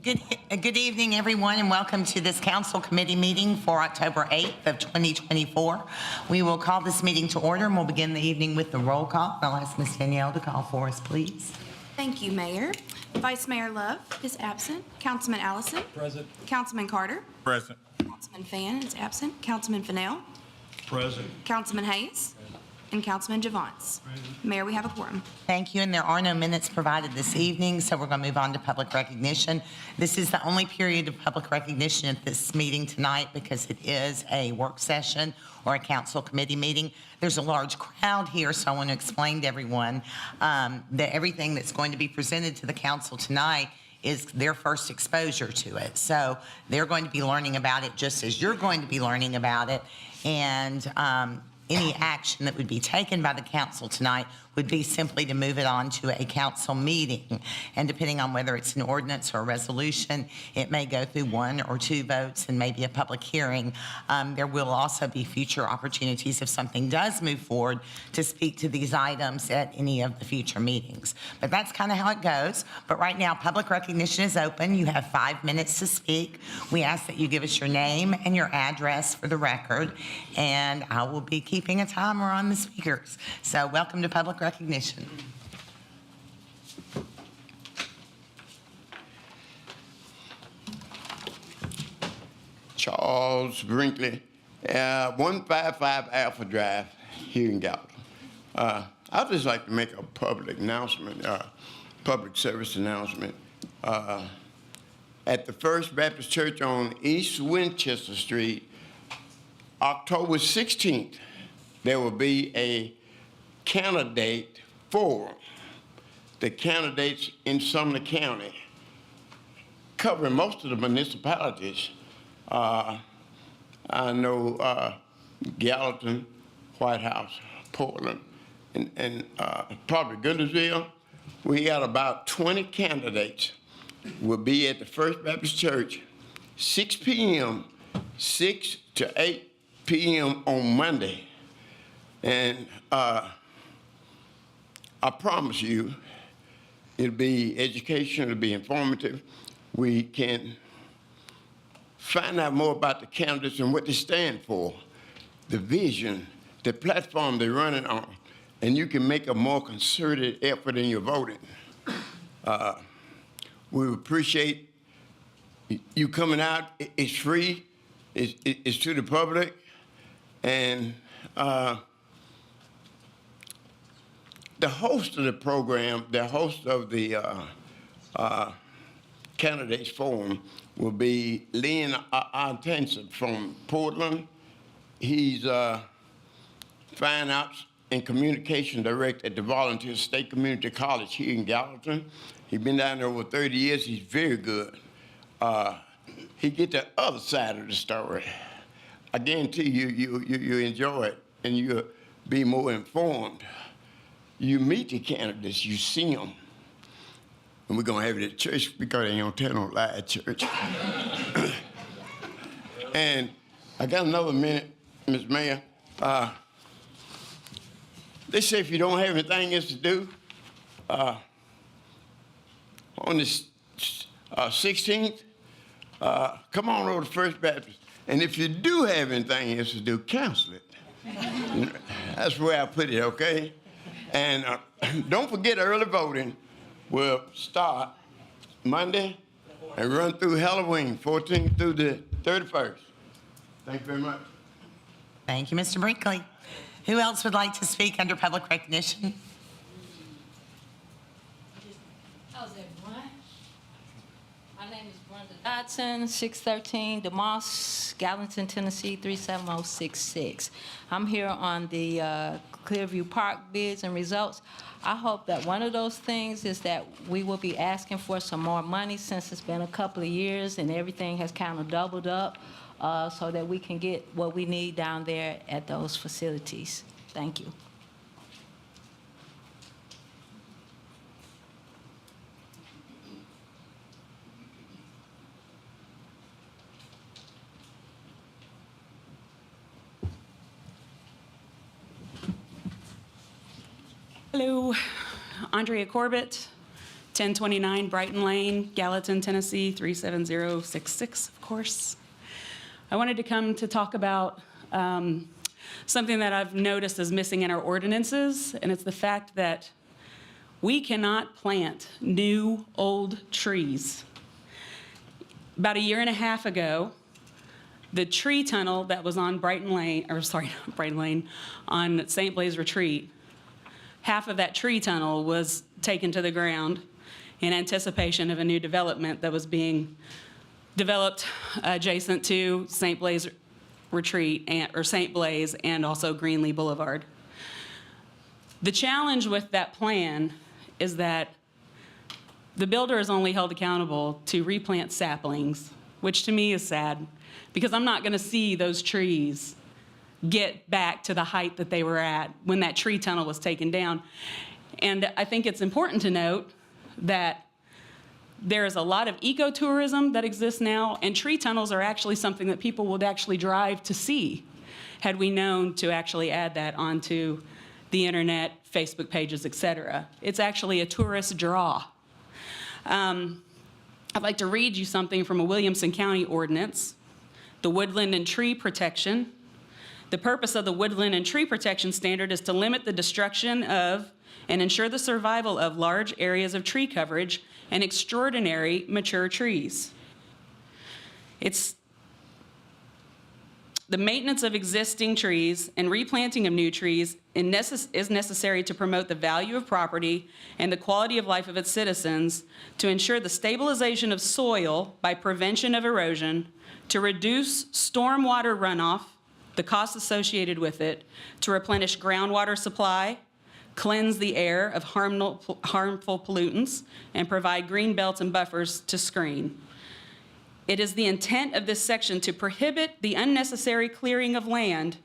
Good evening, everyone, and welcome to this council committee meeting for October 8th of 2024. We will call this meeting to order, and we'll begin the evening with the roll call. I'll ask Ms. Danielle to call for us, please. Thank you, Mayor. Vice Mayor Love is absent. Councilman Allison. Present. Councilman Carter. Present. Councilman Fan is absent. Councilman Fennell. Present. Councilman Hayes. And Councilman Javance. Mayor, we have a quorum. Thank you, and there are no minutes provided this evening, so we're going to move on to public recognition. This is the only period of public recognition at this meeting tonight because it is a work session or a council committee meeting. There's a large crowd here, so I want to explain to everyone that everything that's going to be presented to the council tonight is their first exposure to it. So they're going to be learning about it just as you're going to be learning about it, and any action that would be taken by the council tonight would be simply to move it on to a council meeting. And depending on whether it's an ordinance or a resolution, it may go through one or two votes and maybe a public hearing. There will also be future opportunities if something does move forward to speak to these items at any of the future meetings. But that's kind of how it goes. But right now, public recognition is open. You have 5 minutes to speak. We ask that you give us your name and your address for the record, and I will be keeping a timer on the speakers. So welcome to public recognition. Charles Brinkley, 155 Alpha Drive here in Gallatin. I'd just like to make a public announcement, public service announcement. At the First Baptist Church on East Winchester Street, October 16th, there will be a candidate forum. The candidates in Sumner County, covering most of the municipalities. I know Gallatin, White House, Portland, and probably Guntersville. We got about 20 candidates. Will be at the First Baptist Church, 6 p.m., 6 to 8 p.m. on Monday. And I promise you, it'll be educational, it'll be informative. We can find out more about the candidates and what they stand for, the vision, the platform they're running on, and you can make a more concerted effort in your voting. We appreciate you coming out. It's free, it's to the public, and the host of the program, the host of the candidates forum will be Leon Intensive from Portland. He's Fine Arts and Communication Director at the Volunteer State Community College here in Gallatin. He's been down there over 30 years. He's very good. He get the other side of the story. I guarantee you enjoy it and you'll be more informed. You meet the candidates, you see them. And we're gonna have it at church because they don't tell no lie at church. And I got another minute, Ms. Mayor. They say if you don't have anything else to do, on the 16th, come on over to First Baptist. And if you do have anything else to do, cancel it. That's where I put it, okay? And don't forget early voting will start Monday and run through Halloween, 14th through the 31st. Thank you very much. Thank you, Mr. Brinkley. Who else would like to speak under public recognition? How's everyone? My name is Brenda Dodson, 613 DeMoss, Gallatin, Tennessee, 37066. I'm here on the Clearview Park bids and results. I hope that one of those things is that we will be asking for some more money since it's been a couple of years and everything has kind of doubled up so that we can get what we need down there at those facilities. Thank you. Hello, Andrea Corbett, 1029 Brighton Lane, Gallatin, Tennessee, 37066, of course. I wanted to come to talk about something that I've noticed is missing in our ordinances, and it's the fact that we cannot plant new old trees. About a year and a half ago, the tree tunnel that was on Brighton Lane, on St. Blaise Retreat, half of that tree tunnel was taken to the ground in anticipation of a new development that was being developed adjacent to St. Blaise Retreat, or St. Blaise, and also Greenlee Boulevard. The challenge with that plan is that the builder is only held accountable to replant saplings, which to me is sad, because I'm not gonna see those trees get back to the height that they were at when that tree tunnel was taken down. And I think it's important to note that there is a lot of ecotourism that exists now, and tree tunnels are actually something that people would actually drive to see had we known to actually add that onto the internet, Facebook pages, et cetera. It's actually a tourist draw. I'd like to read you something from a Williamson County ordinance, the Woodland and Tree Protection. The purpose of the Woodland and Tree Protection Standard is to limit the destruction of and ensure the survival of large areas of tree coverage and extraordinary mature trees. It's the maintenance of existing trees and replanting of new trees is necessary to promote the value of property and the quality of life of its citizens, to ensure the stabilization of soil by prevention of erosion, to reduce stormwater runoff, the costs associated with it, to replenish groundwater supply, cleanse the air of harmful pollutants, and provide green belts and buffers to screen. It is the intent of this section to prohibit the unnecessary clearing of land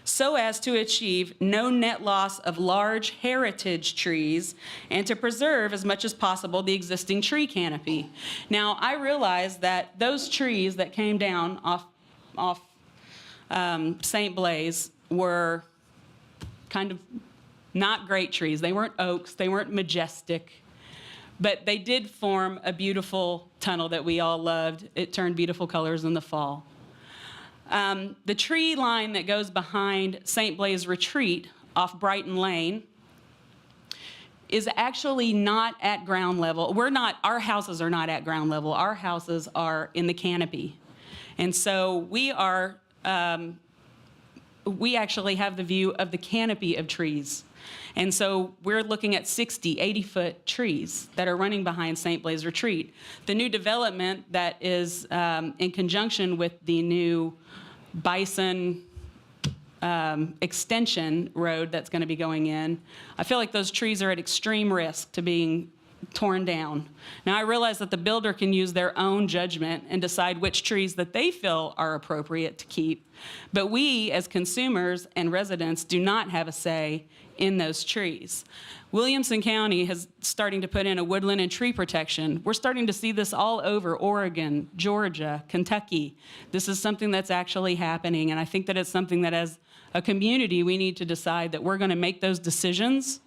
so as to achieve no net loss of large heritage trees and to preserve as much as possible the existing tree canopy. Now, I realize that those trees that came down off St. Blaise were kind of not great trees. They weren't oaks, they weren't majestic, but they did form a beautiful tunnel that we all loved. It turned beautiful colors in the fall. The tree line that goes behind St. Blaise Retreat off Brighton Lane is actually not at ground level. Our houses are not at ground level. Our houses are in the canopy. And so we actually have the view of the canopy of trees. And so we're looking at 60, 80-foot trees that are running behind St. Blaise Retreat. The new development that is in conjunction with the new Bison extension road that's going to be going in, I feel like those trees are at extreme risk to being torn down. Now, I realize that the builder can use their own judgment and decide which trees that they feel are appropriate to keep, but we as consumers and residents do not have a say in those trees. Williamson County is starting to put in a woodland and tree protection. We're starting to see this all over Oregon, Georgia, Kentucky. This is something that's actually happening, and I think that it's something that as a community we need to decide that we're going to make those decisions.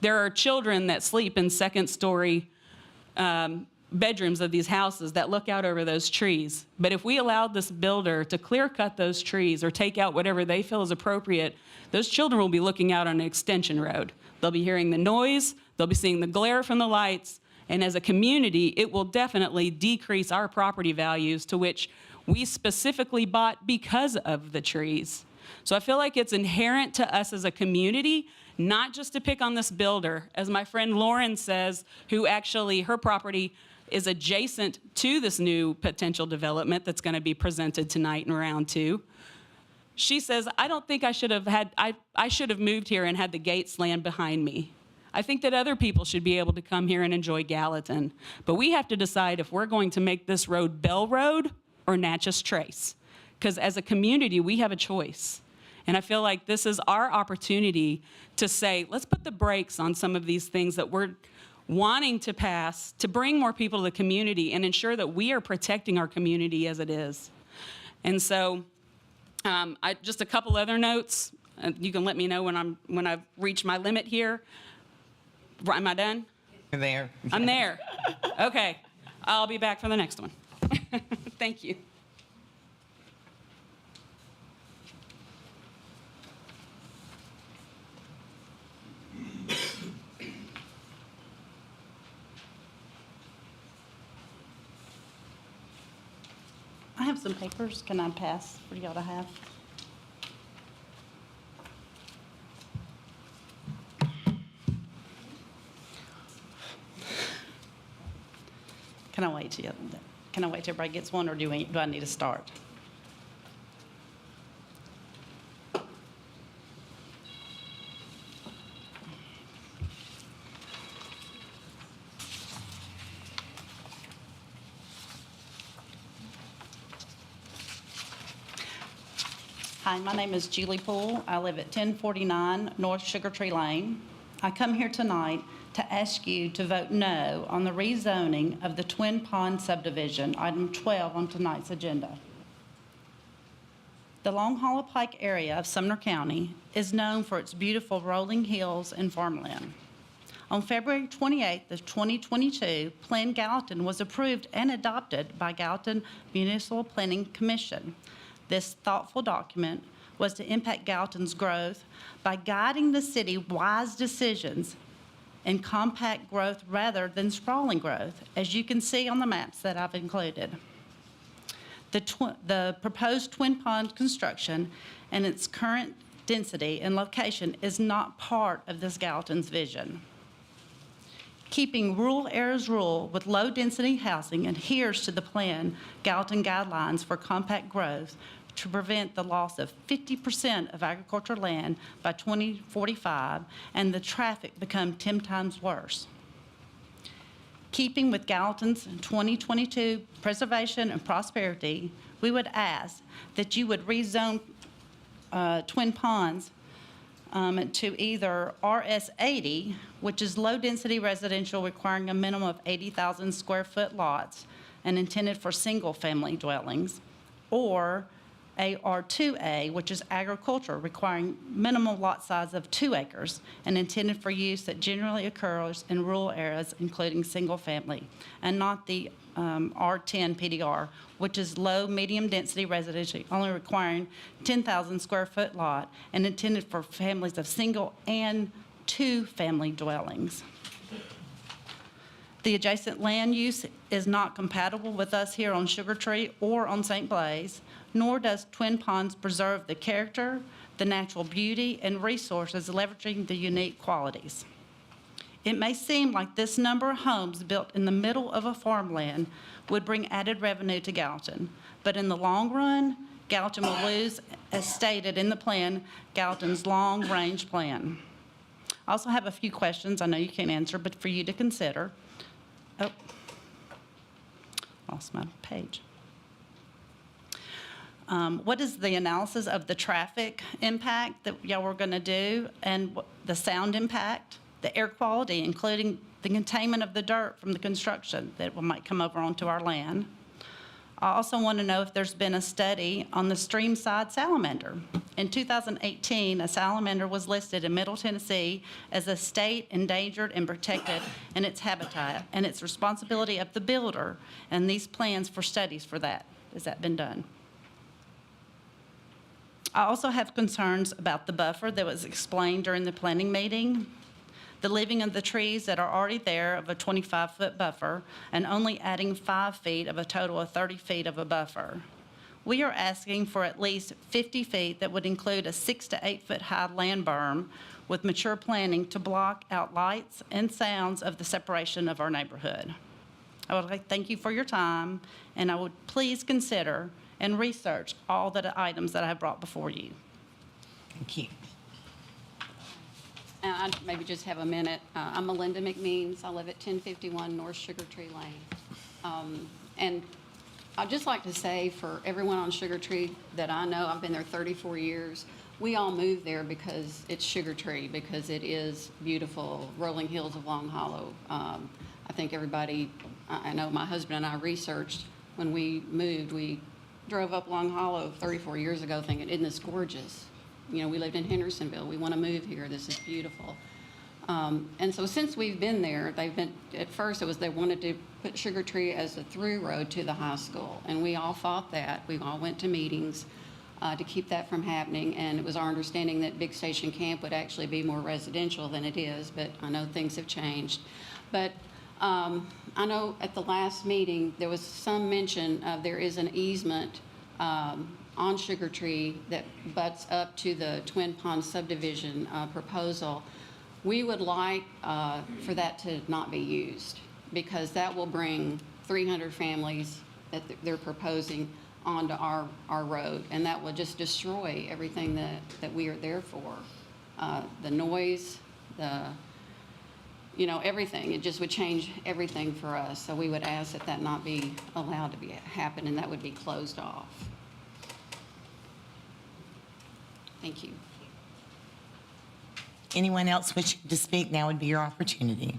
There are children that sleep in second-story bedrooms of these houses that look out over those trees. But if we allowed this builder to clear cut those trees or take out whatever they feel is appropriate, those children will be looking out on an extension road. They'll be hearing the noise, they'll be seeing the glare from the lights, and as a community, it will definitely decrease our property values to which we specifically bought because of the trees. So I feel like it's inherent to us as a community, not just to pick on this builder. As my friend Lauren says, who actually, her property is adjacent to this new potential development that's going to be presented tonight in round 2. She says, I don't think I should have I should have moved here and had the gate slammed behind me. I think that other people should be able to come here and enjoy Gallatin. But we have to decide if we're going to make this road Bell Road or Natchez Trace. Because as a community, we have a choice. And I feel like this is our opportunity to say, let's put the brakes on some of these things that we're wanting to pass to bring more people to the community and ensure that we are protecting our community as it is. And so just a couple other notes. You can let me know when I've reached my limit here. Am I done? You're there. I'm there. Okay, I'll be back for the next one. Thank you. I have some papers. Can I pass for y'all to have? Can I wait till everybody gets one, or do I need to start? Hi, my name is Julie Poole. I live at 1049 North Sugar Tree Lane. I come here tonight to ask you to vote no on the rezoning of the Twin Pond subdivision, item 12 on tonight's agenda. The Long Hollow Pike area of Sumner County is known for its beautiful rolling hills and farmland. On February 28th of 2022, Plan Gallatin was approved and adopted by Gallatin Municipal Planning Commission. This thoughtful document was to impact Gallatin's growth by guiding the city wise decisions and compact growth rather than sprawling growth, as you can see on the maps that I've included. The proposed Twin Pond construction and its current density and location is not part of this Gallatin's vision. Keeping rural areas rural with low-density housing adheres to the plan Gallatin guidelines for compact growth to prevent the loss of 50% of agricultural land by 2045 and the traffic become 10 times worse. Keeping with Gallatin's 2022 preservation and prosperity, we would ask that you would rezone Twin Ponds to either RS 80, which is low-density residential requiring a minimum of 80,000 square foot lots and intended for single-family dwellings, or AR2A, which is agriculture requiring minimum lot size of 2 acres and intended for use that generally occurs in rural areas, including single-family, and not the R10 PDR, which is low, medium-density residential, only requiring 10,000 square foot lot and intended for families of single and two-family dwellings. The adjacent land use is not compatible with us here on Sugar Tree or on St. Blaise, nor does Twin Ponds preserve the character, the natural beauty, and resources leveraging the unique qualities. It may seem like this number of homes built in the middle of a farmland would bring added revenue to Gallatin, but in the long run, Gallatin will lose, as stated in the plan, Gallatin's long-range plan. I also have a few questions I know you can't answer, but for you to consider. Oh, lost my page. What is the analysis of the traffic impact that y'all were going to do, and the sound impact, the air quality, including the containment of the dirt from the construction that might come over onto our land? I also want to know if there's been a study on the streamside salamander. In 2018, a salamander was listed in Middle Tennessee as a state endangered and protected in its habitat, and it's responsibility of the builder and these plans for studies for that. Has that been done? I also have concerns about the buffer that was explained during the planning meeting. The leaving of the trees that are already there of a 25-foot buffer and only adding 5 feet of a total of 30 feet of a buffer. We are asking for at least 50 feet that would include a 6 to 8 foot high land berm with mature planning to block out lights and sounds of the separation of our neighborhood. I would like to thank you for your time, and I would please consider and research all the items that I have brought before you. Thank you. And I maybe just have a minute. I'm Melinda McMeans. I live at 1051 North Sugar Tree Lane. And I'd just like to say for everyone on Sugar Tree that I know, I've been there 34 years, we all moved there because it's Sugar Tree, because it is beautiful, rolling hills of Long Hollow. I think everybody, I know my husband and I researched when we moved, we drove up Long Hollow 34 years ago thinking, isn't this gorgeous? You know, we lived in Hendersonville. We want to move here. This is beautiful. And so since we've been there, they've been, at first it was they wanted to put Sugar Tree as a through road to the high school. And we all fought that. We all went to meetings to keep that from happening. And it was our understanding that Big Station Camp would actually be more residential than it is, but I know things have changed. But I know at the last meeting, there was some mention of there is an easement on Sugar Tree that butts up to the Twin Pond subdivision proposal. We would like for that to not be used, because that will bring 300 families that they're proposing onto our road, and that will just destroy everything that we are there for. The noise, everything. It just would change everything for us. So we would ask that that not be allowed to happen, and that would be closed off. Thank you. Anyone else wishing to speak, now would be your opportunity.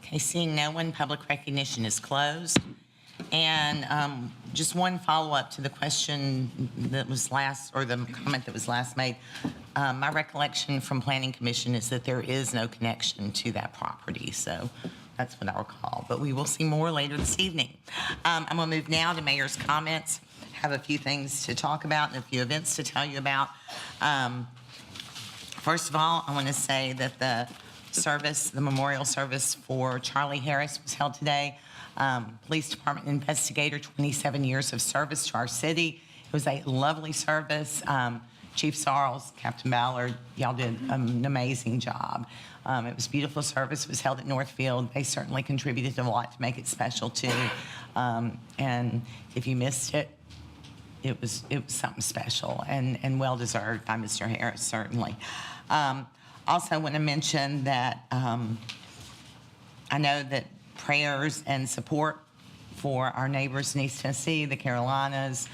Okay, seeing no one, public recognition is closed. And just one follow-up to the question that was last, or the comment that was last made. My recollection from Planning Commission is that there is no connection to that property, so that's what I recall. But we will see more later this evening. I'm going to move now to Mayor's comments. Have a few things to talk about and a few events to tell you about. First of all, I want to say that the memorial service for Charlie Harris was held today. Police Department investigator, 27 years of service to our city. It was a lovely service. Chief Sarles, Captain Ballard, y'all did an amazing job. It was beautiful service. It was held at Northfield. They certainly contributed a lot to make it special too. And if you missed it, it was something special and well deserved by Mr. Harris, certainly. Also want to mention that I know that prayers and support for our neighbors in East Tennessee, the Carolinas,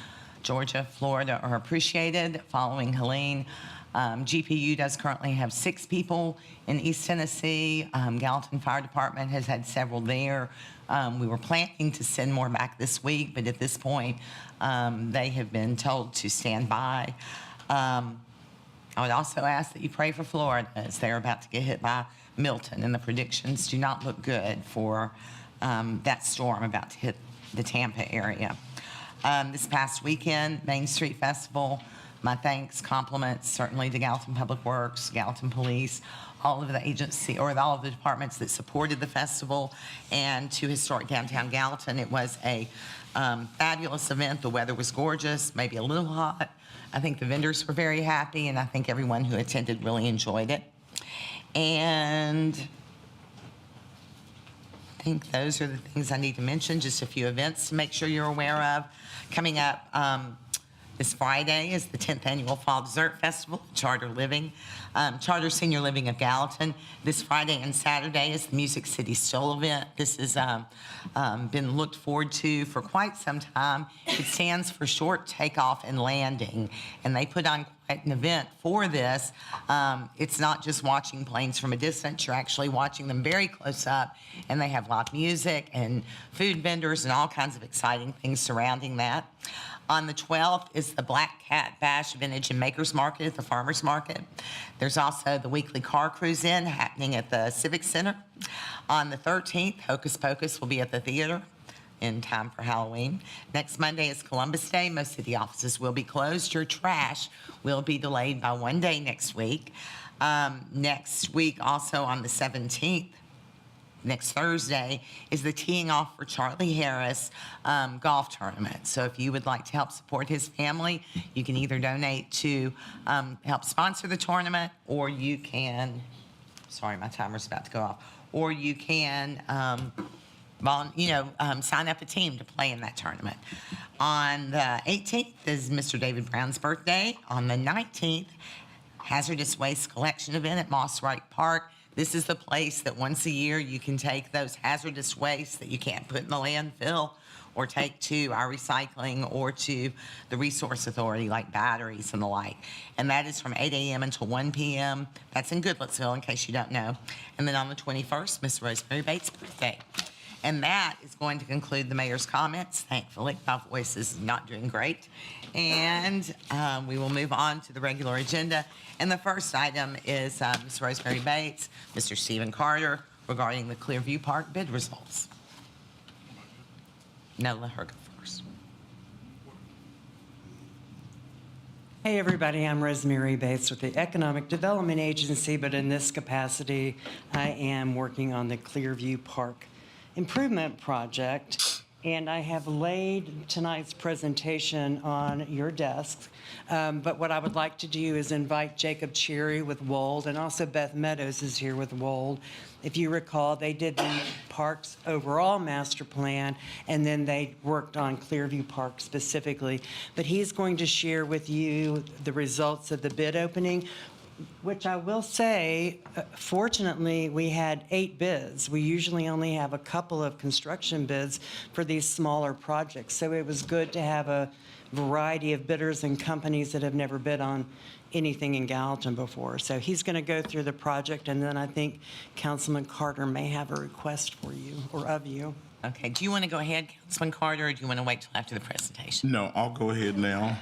Georgia, Florida are appreciated following Helene. GPU does currently have 6 people in East Tennessee. Gallatin Fire Department has had several there. We were planning to send more back this week, but at this point, they have been told to stand by. I would also ask that you pray for Florida as they're about to get hit by Milton, and the predictions do not look good for that storm about to hit the Tampa area. This past weekend, Main Street Festival, my thanks, compliments, certainly to Gallatin Public Works, Gallatin Police, all of the agency, or all of the departments that supported the festival, and to Historic Downtown Gallatin. It was a fabulous event. The weather was gorgeous, maybe a little hot. I think the vendors were very happy, and I think everyone who attended really enjoyed it. And I think those are the things I need to mention, just a few events to make sure you're aware of. Coming up this Friday is the 10th Annual Fall Dessert Festival, Charter Senior Living of Gallatin. This Friday and Saturday is the Music City Stoll event. This has been looked forward to for quite some time. It stands for Short Takeoff and Landing, and they put on quite an event for this. It's not just watching planes from a distance, you're actually watching them very close up, and they have live music and food vendors and all kinds of exciting things surrounding that. On the 12th is the Black Cat Bash Vintage and Makers Market at the Farmers Market. There's also the weekly car cruise in happening at the Civic Center. On the 13th, Hocus Pocus will be at the theater in time for Halloween. Next Monday is Columbus Day. Most city offices will be closed. Your trash will be delayed by 1 day next week. Next week, also on the 17th, next Thursday, is the teeing off for Charlie Harris golf tournament. So if you would like to help support his family, you can either donate to help sponsor the tournament, or you can, sorry, my timer's about to go off, or you can sign up a team to play in that tournament. On the 18th is Mr. David Brown's birthday. On the 19th, hazardous waste collection event at Moss Wright Park. This is the place that once a year you can take those hazardous wastes that you can't put in the landfill or take to our recycling or to the resource authority, like batteries and the like. And that is from 8 a.m. until 1 p.m. That's in Goodlettsville, in case you don't know. And then on the 21st, Miss Rosemary Bates' birthday. And that is going to conclude the mayor's comments. Thankfully, my voice is not doing great. And We will move on to the regular agenda. And the first item is Ms. Rosemary Bates, Mr. Stephen Carter, regarding the Clearview Park bid results. No, let her go first. Hey, everybody, I'm Rosemary Bates with the Economic Development Agency, but in this capacity, I am working on the Clearview Park Improvement Project, and I have laid tonight's presentation on your desks. But what I would like to do is invite Jacob Cherry with Wold, and also Beth Meadows is here with Wold. If you recall, they did the park's overall master plan, and then they worked on Clearview Park specifically. But he's going to share with you the results of the bid opening, which I will say, fortunately, we had 8 bids. We usually only have a couple of construction bids for these smaller projects. So it was good to have a variety of bidders and companies that have never bid on anything in Gallatin before. So he's going to go through the project, and then I think Councilman Carter may have a request for you or of you. Okay, do you want to go ahead, Councilman Carter, or do you want to wait till after the presentation? No, I'll go ahead now.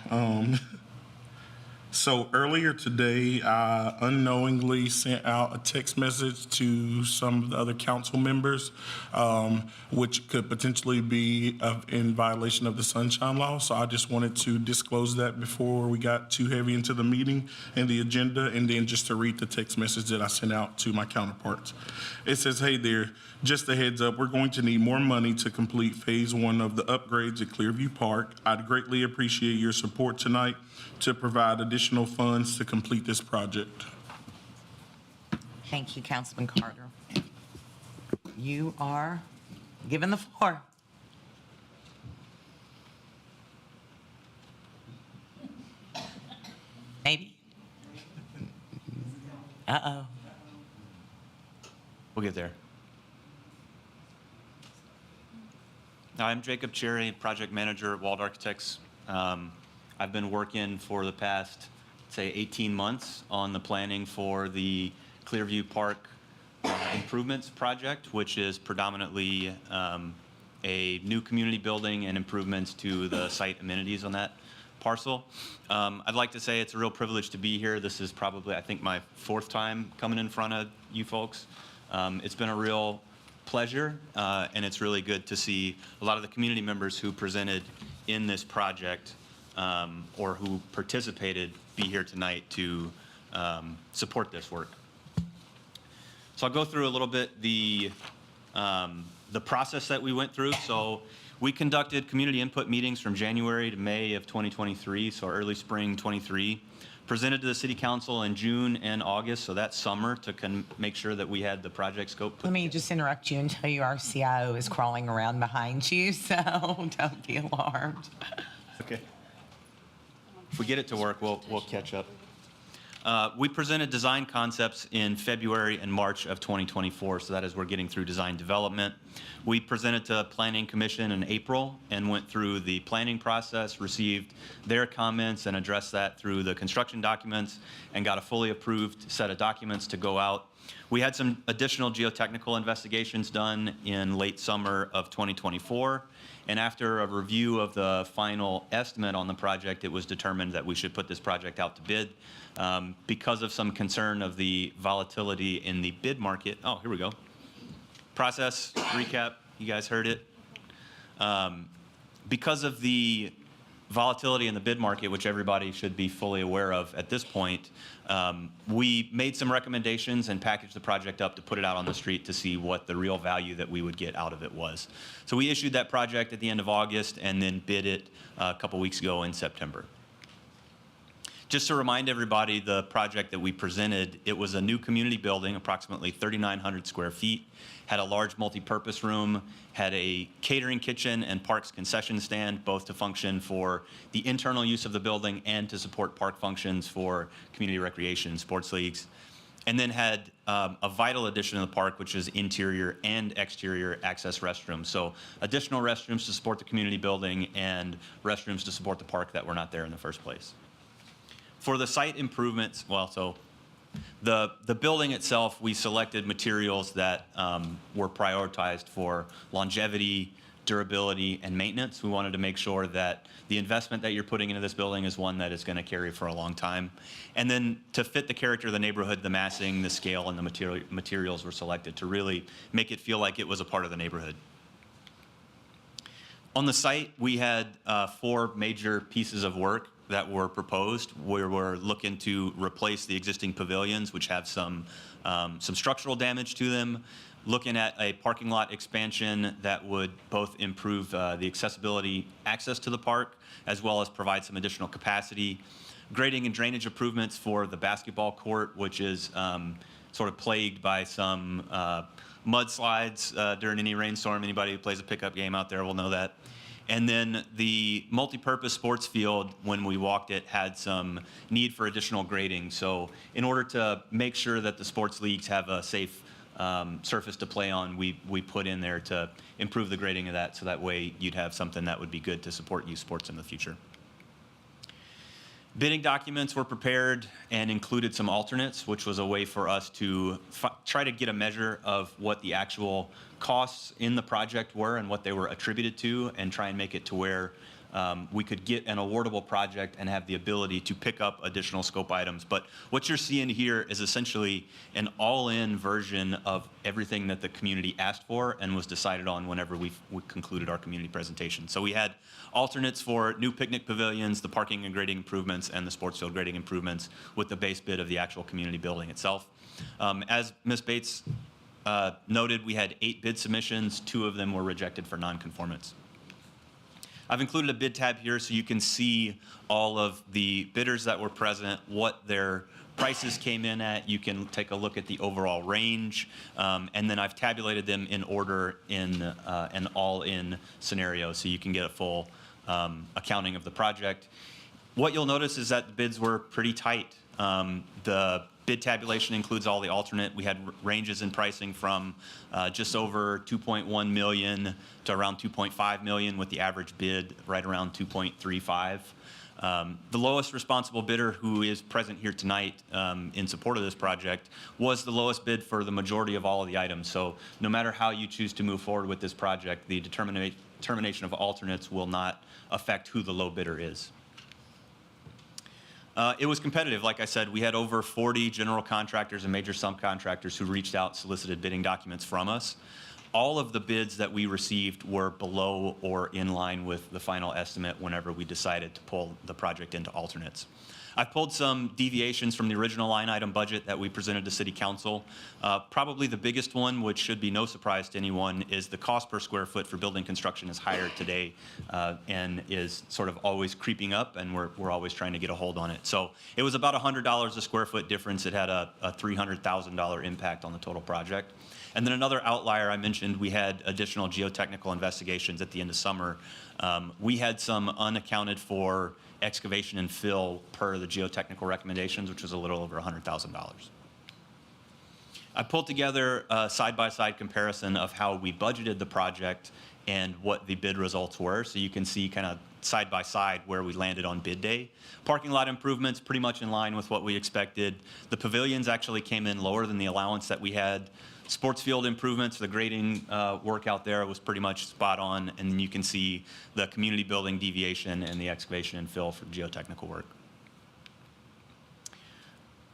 So earlier today, I unknowingly sent out a text message to some of the other council members, which could potentially be in violation of the Sunshine Law. So I just wanted to disclose that before we got too heavy into the meeting and the agenda, and then just to read the text message that I sent out to my counterparts. It says, "Hey there, just a heads up, we're going to need more money to complete phase 1 of the upgrades at Clearview Park. I'd greatly appreciate your support tonight to provide additional funds to complete this project." Thank you, Councilman Carter. You are given the floor. Maybe? Uh-oh. We'll get there. I'm Jacob Cherry, project manager at Wald Architects. I've been working for the past, say, 18 months on the planning for the Clearview Park improvements project, which is predominantly a new community building and improvements to the site amenities on that parcel. I'd like to say it's a real privilege to be here. This is probably, I think, my 4th time coming in front of you folks. It's been a real pleasure, and it's really good to see a lot of the community members who presented in this project or who participated be here tonight to support this work. So I'll go through a little bit the process that we went through. So we conducted community input meetings from January to May of 2023, so early spring 23. Presented to the City Council in June and August, so that summer, to make sure that we had the project scope. Let me just interrupt you and tell you our CIO is crawling around behind you, so don't be alarmed. Okay. If we get it to work, we'll catch up. We presented design concepts in February and March of 2024, so that is we're getting through design development. We presented to Planning Commission in April and went through the planning process, received their comments and addressed that through the construction documents, and got a fully approved set of documents to go out. We had some additional geotechnical investigations done in late summer of 2024. And after a review of the final estimate on the project, it was determined that we should put this project out to bid. Because of some concern of the volatility in the bid market. Oh, here we go. Process recap, you guys heard it. Because of the volatility in the bid market, which everybody should be fully aware of at this point, we made some recommendations and packaged the project up to put it out on the street to see what the real value that we would get out of it was. So we issued that project at the end of August and then bid it a couple weeks ago in September. Just to remind everybody, the project that we presented, it was a new community building, approximately 3,900 square feet, had a large multi-purpose room, had a catering kitchen and parks concession stand, both to function for the internal use of the building and to support park functions for community recreation and sports leagues. And then had a vital addition to the park, which is interior and exterior access restrooms. So additional restrooms to support the community building and restrooms to support the park that were not there in the first place. For the site improvements, well, so the building itself, we selected materials that were prioritized for longevity, durability, and maintenance. We wanted to make sure that the investment that you're putting into this building is one that is going to carry for a long time. And then to fit the character of the neighborhood, the massing, the scale, and the materials were selected to really make it feel like it was a part of the neighborhood. On the site, we had 4 major pieces of work that were proposed. We were looking to replace the existing pavilions, which have some structural damage to them, looking at a parking lot expansion that would both improve the access to the park, as well as provide some additional capacity, grading and drainage improvements for the basketball court, which is sort of plagued by some mudslides during any rainstorm. Anybody who plays a pickup game out there will know that. And then the multi-purpose sports field, when we walked it, had some need for additional grading. So in order to make sure that the sports leagues have a safe surface to play on, we put in there to improve the grading of that, so that way you'd have something that would be good to support youth sports in the future. Bidding documents were prepared and included some alternates, which was a way for us to try to get a measure of what the actual costs in the project were and what they were attributed to, and try and make it to where we could get an awardable project and have the ability to pick up additional scope items. But what you're seeing here is essentially an all-in version of everything that the community asked for and was decided on whenever we concluded our community presentation. So we had alternates for new picnic pavilions, the parking and grading improvements, and the sports field grading improvements, with the base bid of the actual community building itself. As Ms. Bates noted, we had 8 bid submissions. 2 of them were rejected for non-conformance. I've included a bid tab here so you can see all of the bidders that were present, what their prices came in at. You can take a look at the overall range, and then I've tabulated them in order in an all-in scenario, so you can get a full accounting of the project. What you'll notice is that the bids were pretty tight. The bid tabulation includes all the alternate. We had ranges in pricing from just over 2.1 million to around 2.5 million, with the average bid right around 2.35. The lowest responsible bidder, who is present here tonight in support of this project, was the lowest bid for the majority of all of the items. So no matter how you choose to move forward with this project, the determination of alternates will not affect who the low bidder is. It was competitive. Like I said, we had over 40 general contractors and major subcontractors who reached out, solicited bidding documents from us. All of the bids that we received were below or in line with the final estimate whenever we decided to pull the project into alternates. I've pulled some deviations from the original line item budget that we presented to City Council. Probably the biggest one, which should be no surprise to anyone, is the cost per square foot for building construction is higher today and is sort of always creeping up, and we're always trying to get a hold on it. So it was about $100 a square foot difference. It had a $300,000 impact on the total project. And then another outlier I mentioned, we had additional geotechnical investigations at the end of summer. We had some unaccounted for excavation and fill per the geotechnical recommendations, which was a little over $100,000. I pulled together a side-by-side comparison of how we budgeted the project and what the bid results were, so you can see kind of side-by-side where we landed on bid day. Parking lot improvements pretty much in line with what we expected. The pavilions actually came in lower than the allowance that we had. Sports field improvements, the grading work out there was pretty much spot on, and then you can see the community building deviation and the excavation and fill for geotechnical work.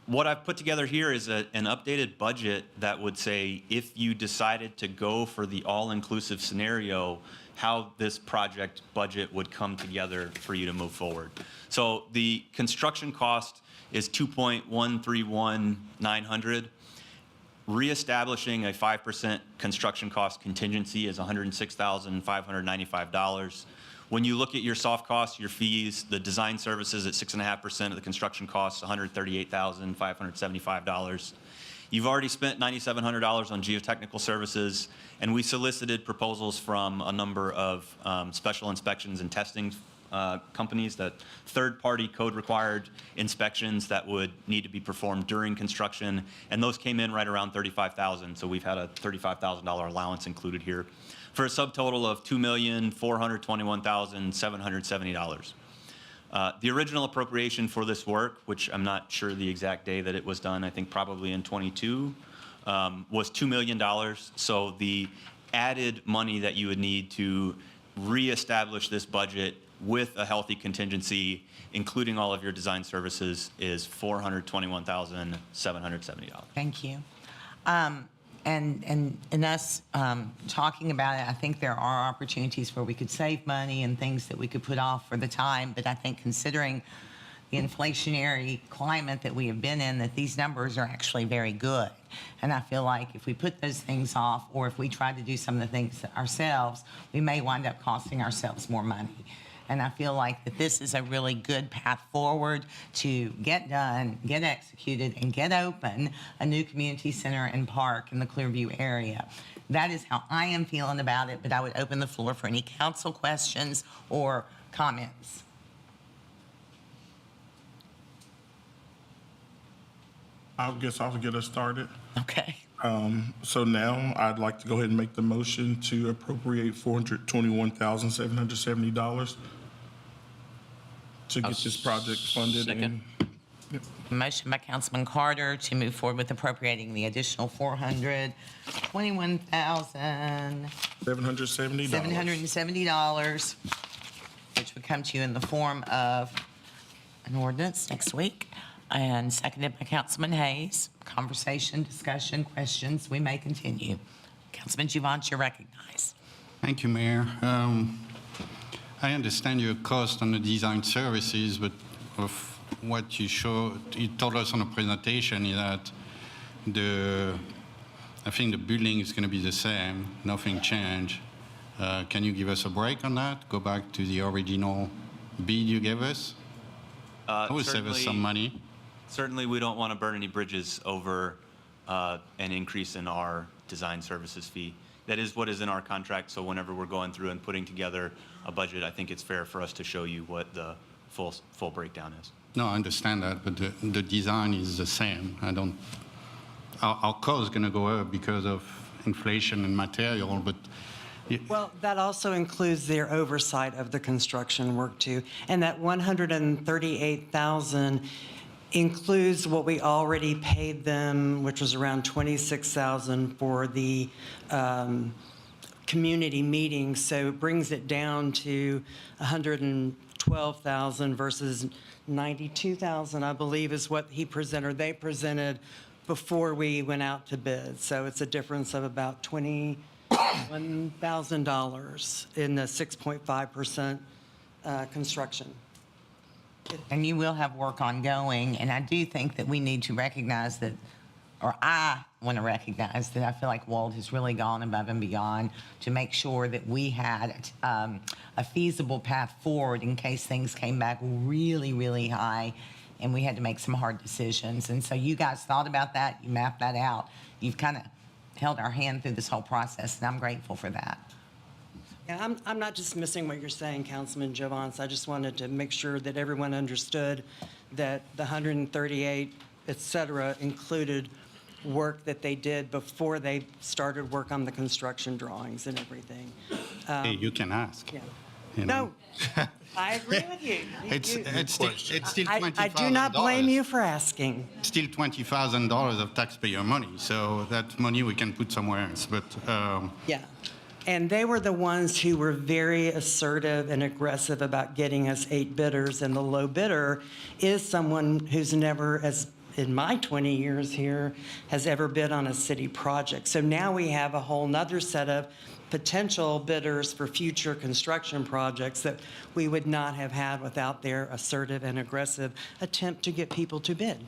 What I've put together here is an updated budget that would say, if you decided to go for the all-inclusive scenario, how this project budget would come together for you to move forward. So the construction cost is $2,131,900. Reestablishing a 5% construction cost contingency is $106,595. When you look at your soft costs, your fees, the design services at 6.5% of the construction costs, $138,575. You've already spent $9,700 on geotechnical services, and we solicited proposals from a number of special inspections and testing companies, that third-party code-required inspections that would need to be performed during construction, and those came in right around $35,000. So we've had a $35,000 allowance included here, for a subtotal of $2,421,770. The original appropriation for this work, which I'm not sure the exact day that it was done, I think probably in '22, was $2 million. So the added money that you would need to reestablish this budget with a healthy contingency, including all of your design services, is $421,770. Thank you. And in us talking about it, I think there are opportunities where we could save money and things that we could put off for the time. But I think considering the inflationary climate that we have been in, that these numbers are actually very good. And I feel like if we put those things off, or if we try to do some of the things ourselves, we may wind up costing ourselves more money. And I feel like that this is a really good path forward to get done, get executed, and get open a new community center and park in the Clearview area. That is how I am feeling about it, but I would open the floor for any council questions or comments. I guess I'll get us started. Okay. So now I'd like to go ahead and make the motion to appropriate $421,770 to get this project funded. Second. Motion by Councilman Carter to move forward with appropriating the additional $421,770, $770. which would come to you in the form of an ordinance next week, and seconded by Councilman Hayes. Conversation, discussion, questions, we may continue. Councilman Giovance, you're recognized. Thank you, Mayor. I understand your cost on the design services, but of what you told us on the presentation is that I think the building is going to be the same, nothing changed. Can you give us a break on that? Go back to the original bid you gave us? That would save us some money. Certainly, we don't want to burn any bridges over an increase in our design services fee. That is what is in our contract, so whenever we're going through and putting together a budget, I think it's fair for us to show you what the full breakdown is. No, I understand that, but the design is the same. Our cost is going to go up because of inflation and material, but Well, that also includes their oversight of the construction work too. And that $138,000 includes what we already paid them, which was around $26,000 for the community meetings. So it brings it down to $112,000 versus $92,000, I believe, is what they presented before we went out to bid. So it's a difference of about $21,000 in the 6.5% construction. And you will have work ongoing, and I do think that we need to recognize that, or I want to recognize that I feel like Wald has really gone above and beyond to make sure that we had a feasible path forward in case things came back really, really high and we had to make some hard decisions. And so you guys thought about that, you mapped that out, you've kind of held our hand through this whole process, and I'm grateful for that. Yeah, I'm not dismissing what you're saying, Councilman Giovance. I just wanted to make sure that everyone understood that the 138, et cetera, included work that they did before they started work on the construction drawings and everything. hey, you can ask. Yeah. You know? No, I agree with you. It's still $20,000. I do not blame you for asking. Still $20,000 of taxpayer money, so that money we can put somewhere else. But Yeah. And they were the ones who were very assertive and aggressive about getting us 8 bidders, and the low bidder is someone who's never, as in my 20 years here, has ever bid on a city project. So now we have a whole nother set of potential bidders for future construction projects that we would not have had without their assertive and aggressive attempt to get people to bid.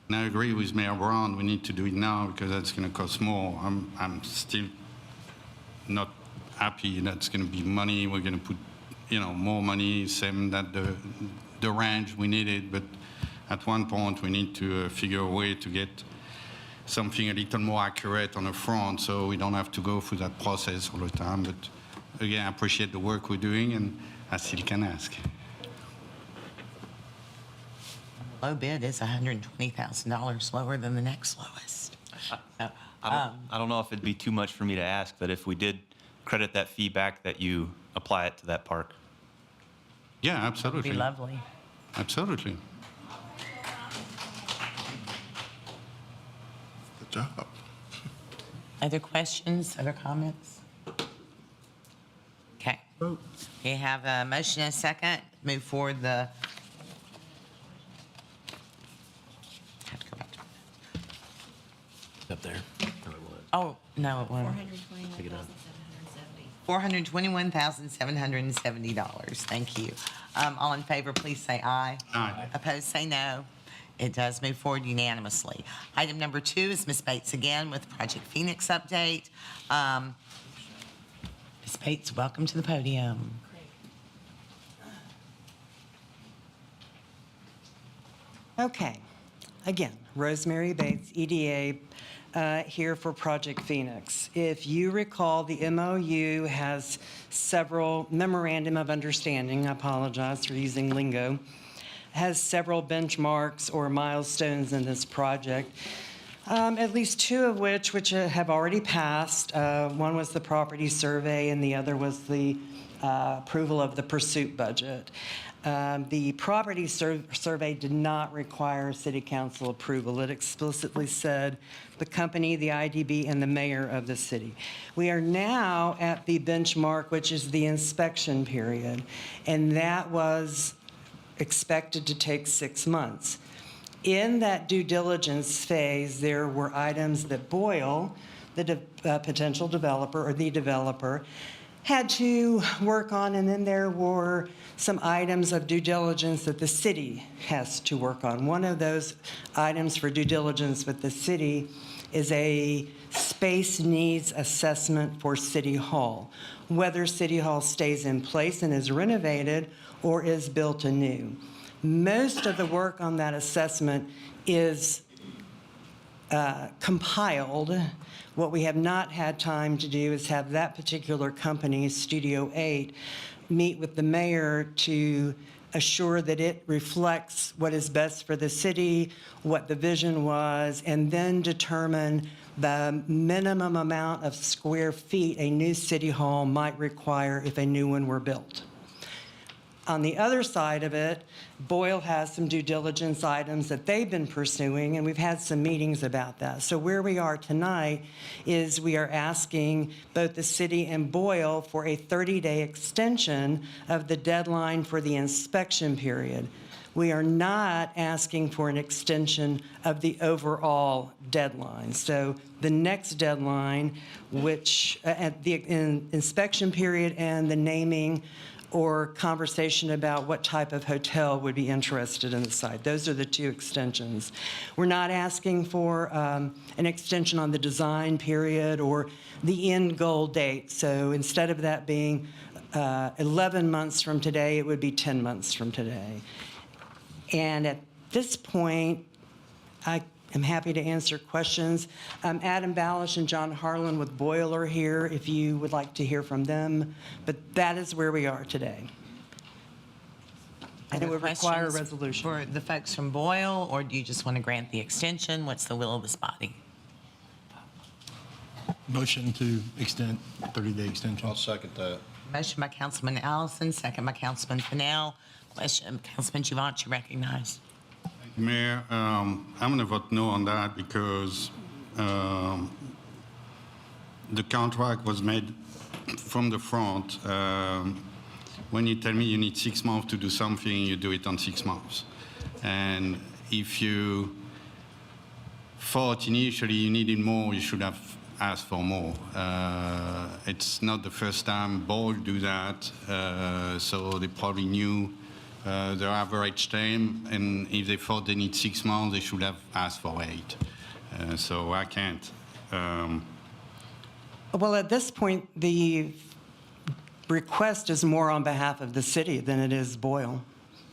and I agree with Mayor Brown. We need to do it now because that's going to cost more. I'm still not happy that's going to be money. We're going to put, more money, same that the range we needed. But at one point, we need to figure a way to get something a little more accurate on the front, so we don't have to go through that process all the time. But again, I appreciate the work we're doing, and I still can ask. Low bid is $120,000 lower than the next lowest. I don't know if it'd be too much for me to ask, but if we did credit that fee back, that you apply it to that park. Yeah, It'd absolutely. be lovely. Absolutely. Good job. Other questions, other comments? Okay. We have a motion and a second. Move forward the. Have to go back to. Up there. Oh, no, it wasn't. $421,770. Thank you. All in favor, please say aye. Aye. Opposed, say no. It does move forward unanimously. Item number 2 is Ms. Bates again with Project Phoenix update. Ms. Bates, welcome to the podium. Okay. Again, Rosemary Bates, EDA, here for Project Phoenix. If you recall, the MOU has several memorandum of understanding, I apologize for using lingo, has several benchmarks or milestones in this project, at least 2 of which have already passed. One was the property survey and the other was the approval of the pursuit budget. The property survey did not require city council approval. It explicitly said the company, the IDB, and the mayor of the city. We are now at the benchmark, which is the inspection period, and that was expected to take 6 months. In that due diligence phase, there were items that Boyle, the potential developer or the developer, had to work on, and then there were some items of due diligence that the city has to work on. One of those items for due diligence with the city is a space needs assessment for City Hall, whether City Hall stays in place and is renovated or is built anew. Most of the work on that assessment is compiled. What we have not had time to do is have that particular company, Studio 8, meet with the mayor to assure that it reflects what is best for the city, what the vision was, and then determine the minimum amount of square feet a new city hall might require if a new one were built. On the other side of it, Boyle has some due diligence items that they've been pursuing, and we've had some meetings about that. So where we are tonight is we are asking both the city and Boyle for a 30-day extension of the deadline for the inspection period. We are not asking for an extension of the overall deadline. So the next deadline, which at the inspection period and the naming or conversation about what type of hotel would be interested in the site. Those are the 2 extensions. We're not asking for an extension on the design period or the end goal date. So instead of that being 11 months from today, it would be 10 months from today. And at this point, I am happy to answer questions. Adam Ballish and John Harlan with Boyle are here if you would like to hear from them. But that is where we are today. And it would require a Questions resolution. for the folks from Boyle, or do you just want to grant the extension? What's the will of this body? Motion to extend, 30-day extension. I'll second that. Motion by Councilman Allison, second by Councilman Fennell. Question, Councilman Giovanni, you recognize. Mayor, I'm going to vote no on that because the contract was made from the front. When you tell me you need 6 months to do something, you do it on 6 months. And if you thought initially you needed more, you should have asked for more. It's not the first time Boyle do that, so they probably knew their average time, and if they thought they need 6 months, they should have asked for 8. So I can't. Well, at this point, the request is more on behalf of the city than it is Boyle.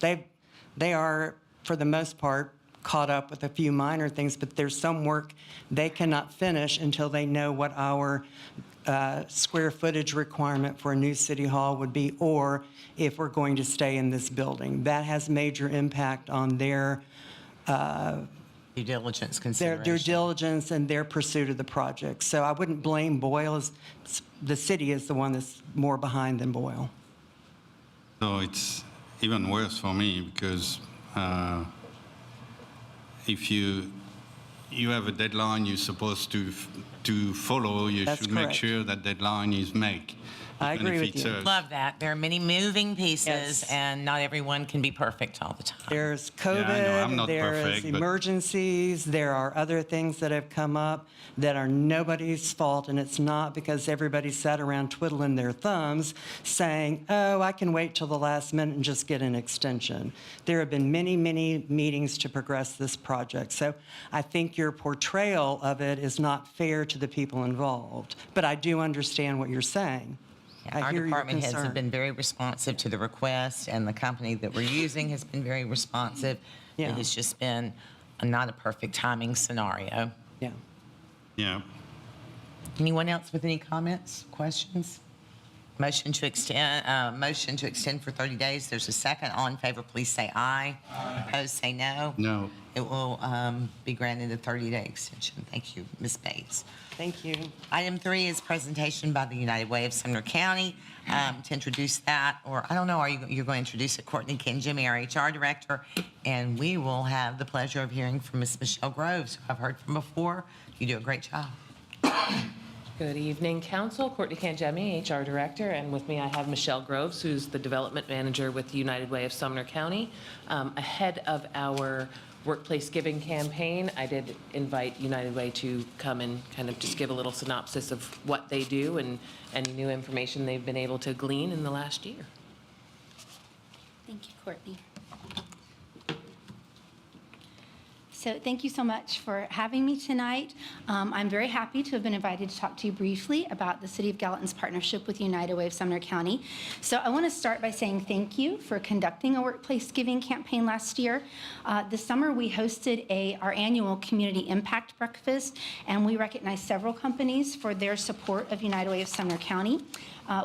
They are, for the most part, caught up with a few minor things, but there's some work they cannot finish until they know what our square footage requirement for a new city hall would be, or if we're going to stay in this building. That has major impact on their Due diligence their consideration. due diligence and their pursuit of the project. So I wouldn't blame Boyle. The city is the one that's more behind than Boyle. So it's even worse for me because if you you have a deadline you're supposed to follow. You That's should make correct. sure that deadline is met. I even agree if with it's you. a- Love that. There are many moving pieces, Yes. and not everyone can be perfect all the time. There's I know, I'm COVID, not there's perfect, but- emergencies, there are other things that have come up that are nobody's fault, and it's not because everybody sat around twiddling their thumbs saying, oh, I can wait till the last minute and just get an extension. There have been many, many meetings to progress this project. So I think your portrayal of it is not fair to the people involved. But I do understand what you're saying. I Our hear your department heads have concern. been very responsive to the request, and the company that we're using has been very responsive. It Yeah. has just been not a perfect timing scenario. Yeah. Yeah. Anyone else with any comments, questions? Motion to extend for 30 days. There's a second. All in favor, please say aye. Opposed, say no. No. It will be granted a 30-day extension. Thank you, Ms. Bates. Thank you. Item 3 is presentation by the United Way of Sumner County. To introduce that, or I don't know, you're going to introduce it, Courtney Kenjimmy, our HR director, and we will have the pleasure of hearing from Ms. Michelle Groves, who I've heard from before. You do a great job. Good evening, Council. Courtney Kanjemi, HR Director, and with me I have Michelle Groves, who's the Development Manager with the United Way of Sumner County. Ahead of our Workplace Giving campaign, I did invite United Way to come and kind of just give a little synopsis of what they do and any new information they've been able to glean in the last year. Thank you, Courtney. So thank you so much for having me tonight. I'm very happy to have been invited to talk to you briefly about the City of Gallatin's partnership with United Way of Sumner County. So I want to start by saying thank you for conducting a workplace giving campaign last year. This summer, we hosted our annual Community Impact Breakfast, and we recognized several companies for their support of United Way of Sumner County.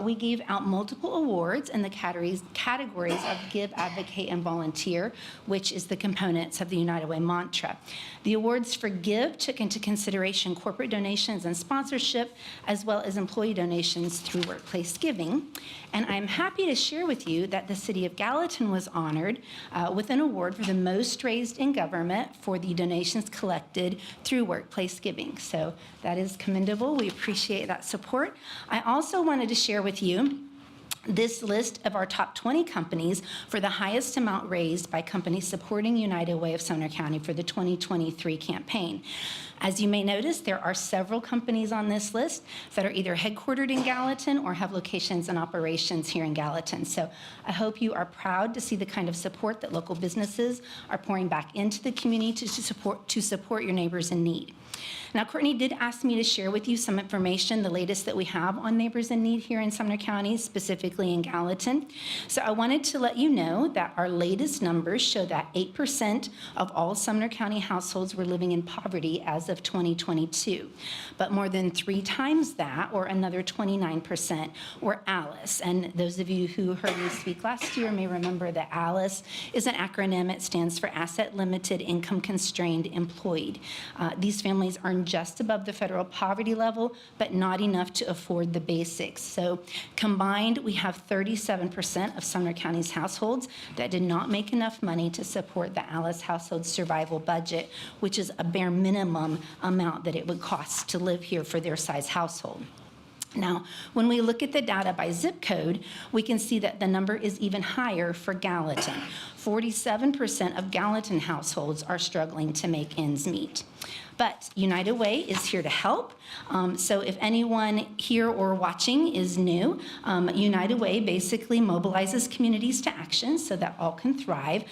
We gave out multiple awards in the categories of Give, Advocate, and Volunteer, which is the components of the United Way mantra. The awards for Give took into consideration corporate donations and sponsorship, as well as employee donations through workplace giving. And I'm happy to share with you that the City of Gallatin was honored with an award for the most raised in government for the donations collected through workplace giving. So that is commendable. We appreciate that support. I also wanted to share with you this list of our top 20 companies for the highest amount raised by companies supporting United Way of Sumner County for the 2023 campaign. As you may notice, there are several companies on this list that are either headquartered in Gallatin or have locations and operations here in Gallatin. So I hope you are proud to see the kind of support that local businesses are pouring back into the community to support your neighbors in need. Now, Courtney did ask me to share with you some information, the latest that we have on neighbors in need here in Sumner County, specifically in Gallatin. So I wanted to let you know that our latest numbers show that 8% of all Sumner County households were living in poverty as of 2022. But more than 3 times that, or another 29%, were ALICE. And those of you who heard me speak last year may remember that ALICE is an acronym. It stands for Asset Limited Income Constrained Employed. These families earn just above the federal poverty level, but not enough to afford the basics. So combined, we have 37% of Sumner County's households that did not make enough money to support the ALICE household survival budget, which is a bare minimum amount that it would cost to live here for their size household. Now, when we look at the data by zip code, we can see that the number is even higher for Gallatin. 47% of Gallatin households are struggling to make ends meet. But United Way is here to help. So if anyone here or watching is new, United Way basically mobilizes communities to action so that all can thrive.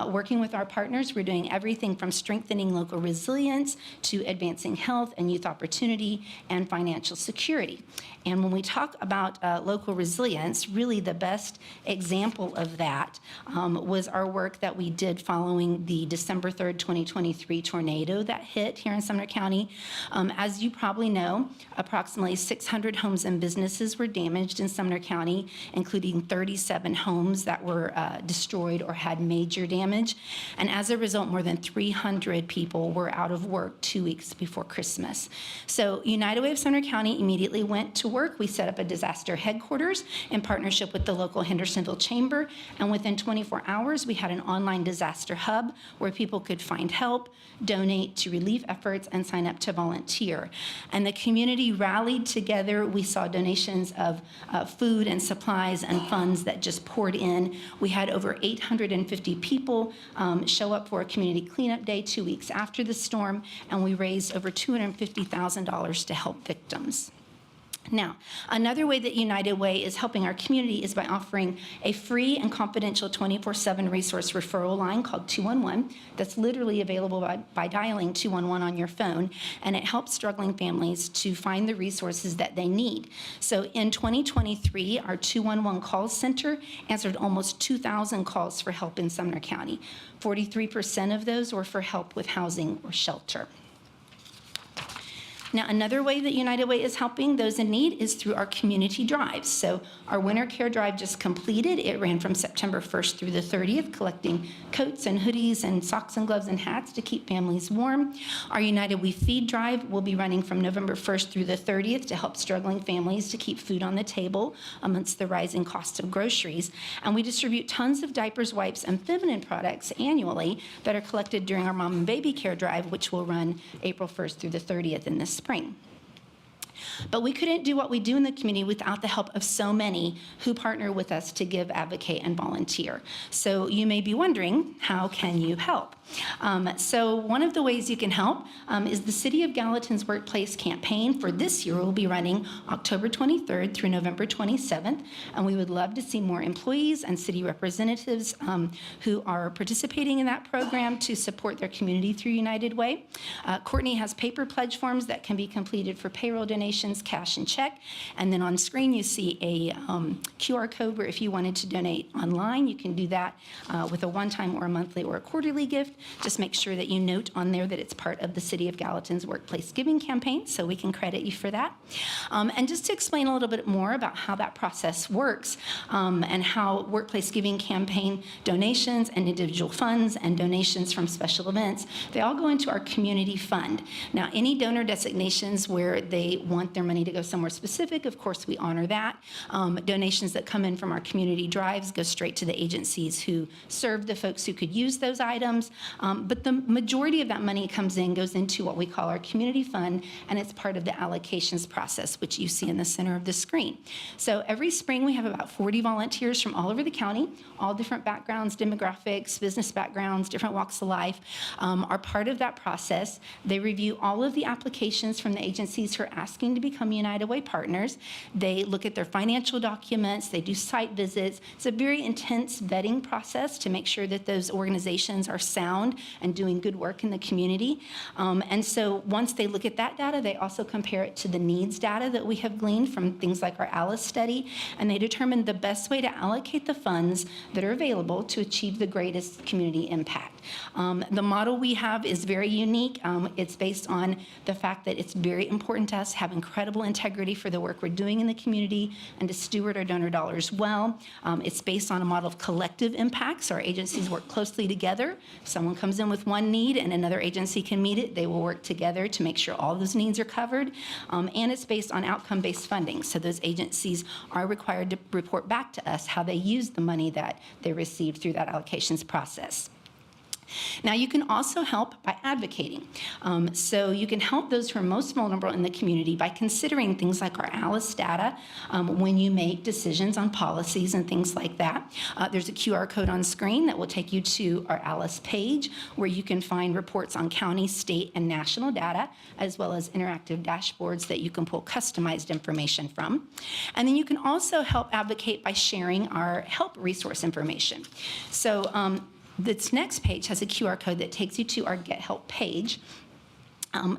Working with our partners, we're doing everything from strengthening local resilience to advancing health and youth opportunity and financial security. And when we talk about local resilience, really the best example of that was our work that we did following the December 3rd, 2023 tornado that hit here in Sumner County. As you probably know, approximately 600 homes and businesses were damaged in Sumner County, including 37 homes that were destroyed or had major damage. And as a result, more than 300 people were out of work 2 weeks before Christmas. So United Way of Sumner County immediately went to work. We set up a disaster headquarters in partnership with the local Hendersonville Chamber, and within 24 hours, we had an online disaster hub where people could find help, donate to relief efforts, and sign up to volunteer. And the community rallied together. We saw donations of food and supplies and funds that just poured in. We had over 850 people show up for a community cleanup day 2 weeks after the storm, and we raised over $250,000 to help victims. Now, another way that United Way is helping our community is by offering a free and confidential 24/7 resource referral line called 211 that's literally available by dialing 211 on your phone, and it helps struggling families to find the resources that they need. So in 2023, our 211 call center answered almost 2,000 calls for help in Sumner County. 43% of those were for help with housing or shelter. Now, another way that United Way is helping those in need is through our community drives. So our Winter Care Drive just completed. It ran from September 1st through the 30th, collecting coats and hoodies and socks and gloves and hats to keep families warm. Our United We Feed Drive will be running from November 1st through the 30th to help struggling families to keep food on the table amongst the rising cost of groceries. And we distribute tons of diapers, wipes, and feminine products annually that are collected during our Mom and Baby Care Drive, which will run April 1st through the 30th in the spring. But we couldn't do what we do in the community without the help of so many who partner with us to give, advocate, and volunteer. So you may be wondering, how can you help? So one of the ways you can help is the City of Gallatin's Workplace Campaign for this year will be running October 23rd through November 27th, and we would love to see more employees and city representatives who are participating in that program to support their community through United Way. Courtney has paper pledge forms that can be completed for payroll donations, cash and check, and then on screen you see a QR code where if you wanted to donate online, you can do that with a one-time or a monthly or a quarterly gift. Just make sure that you note on there that it's part of the City of Gallatin's Workplace Giving Campaign, so we can credit you for that. And just to explain a little bit more about how that process works and how Workplace Giving Campaign donations and individual funds and donations from special events, they all go into our community fund. Now, any donor designations where they want their money to go somewhere specific, of course, we honor that. Donations that come in from our community drives go straight to the agencies who serve the folks who could use those items. But the majority of that money goes into what we call our community fund, and it's part of the allocations process, which you see in the center of the screen. So every spring, we have about 40 volunteers from all over the county, all different backgrounds, demographics, business backgrounds, different walks of life, are part of that process. They review all of the applications from the agencies who are asking to become United Way partners. They look at their financial documents. They do site visits. It's a very intense vetting process to make sure that those organizations are sound and doing good work in the community. And so once they look at that data, they also compare it to the needs data that we have gleaned from things like our ALICE study, and they determine the best way to allocate the funds that are available to achieve the greatest community impact. The model we have is very unique. It's based on the fact that it's very important to us to have incredible integrity for the work we're doing in the community and to steward our donor dollars well. It's based on a model of collective impact, so our agencies work closely together. If someone comes in with one need and another agency can meet it, they will work together to make sure all those needs are covered. And it's based on outcome-based funding, so those agencies are required to report back to us how they use the money that they received through that allocations process. Now, you can also help by advocating. So you can help those who are most vulnerable in the community by considering things like our ALICE data when you make decisions on policies and things like that. There's a QR code on screen that will take you to our ALICE page where you can find reports on county, state, and national data, as well as interactive dashboards that you can pull customized information from. And then you can also help advocate by sharing our help resource information. So this next page has a QR code that takes you to our Get Help page.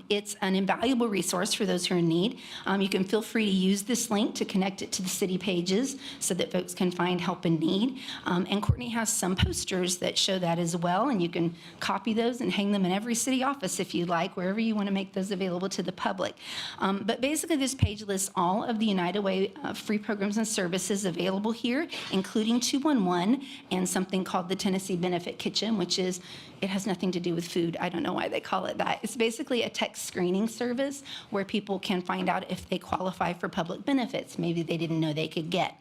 It's an invaluable resource for those who are in need. You can feel free to use this link to connect it to the city pages so that folks can find help in need. And Courtney has some posters that show that as well, and you can copy those and hang them in every city office if you like, wherever you want to make those available to the public. But basically, this page lists all of the United Way free programs and services available here, including 211 and something called the Tennessee Benefit Kitchen, which is, it has nothing to do with food. I don't know why they call it that. It's basically a text screening service where people can find out if they qualify for public benefits maybe they didn't know they could get.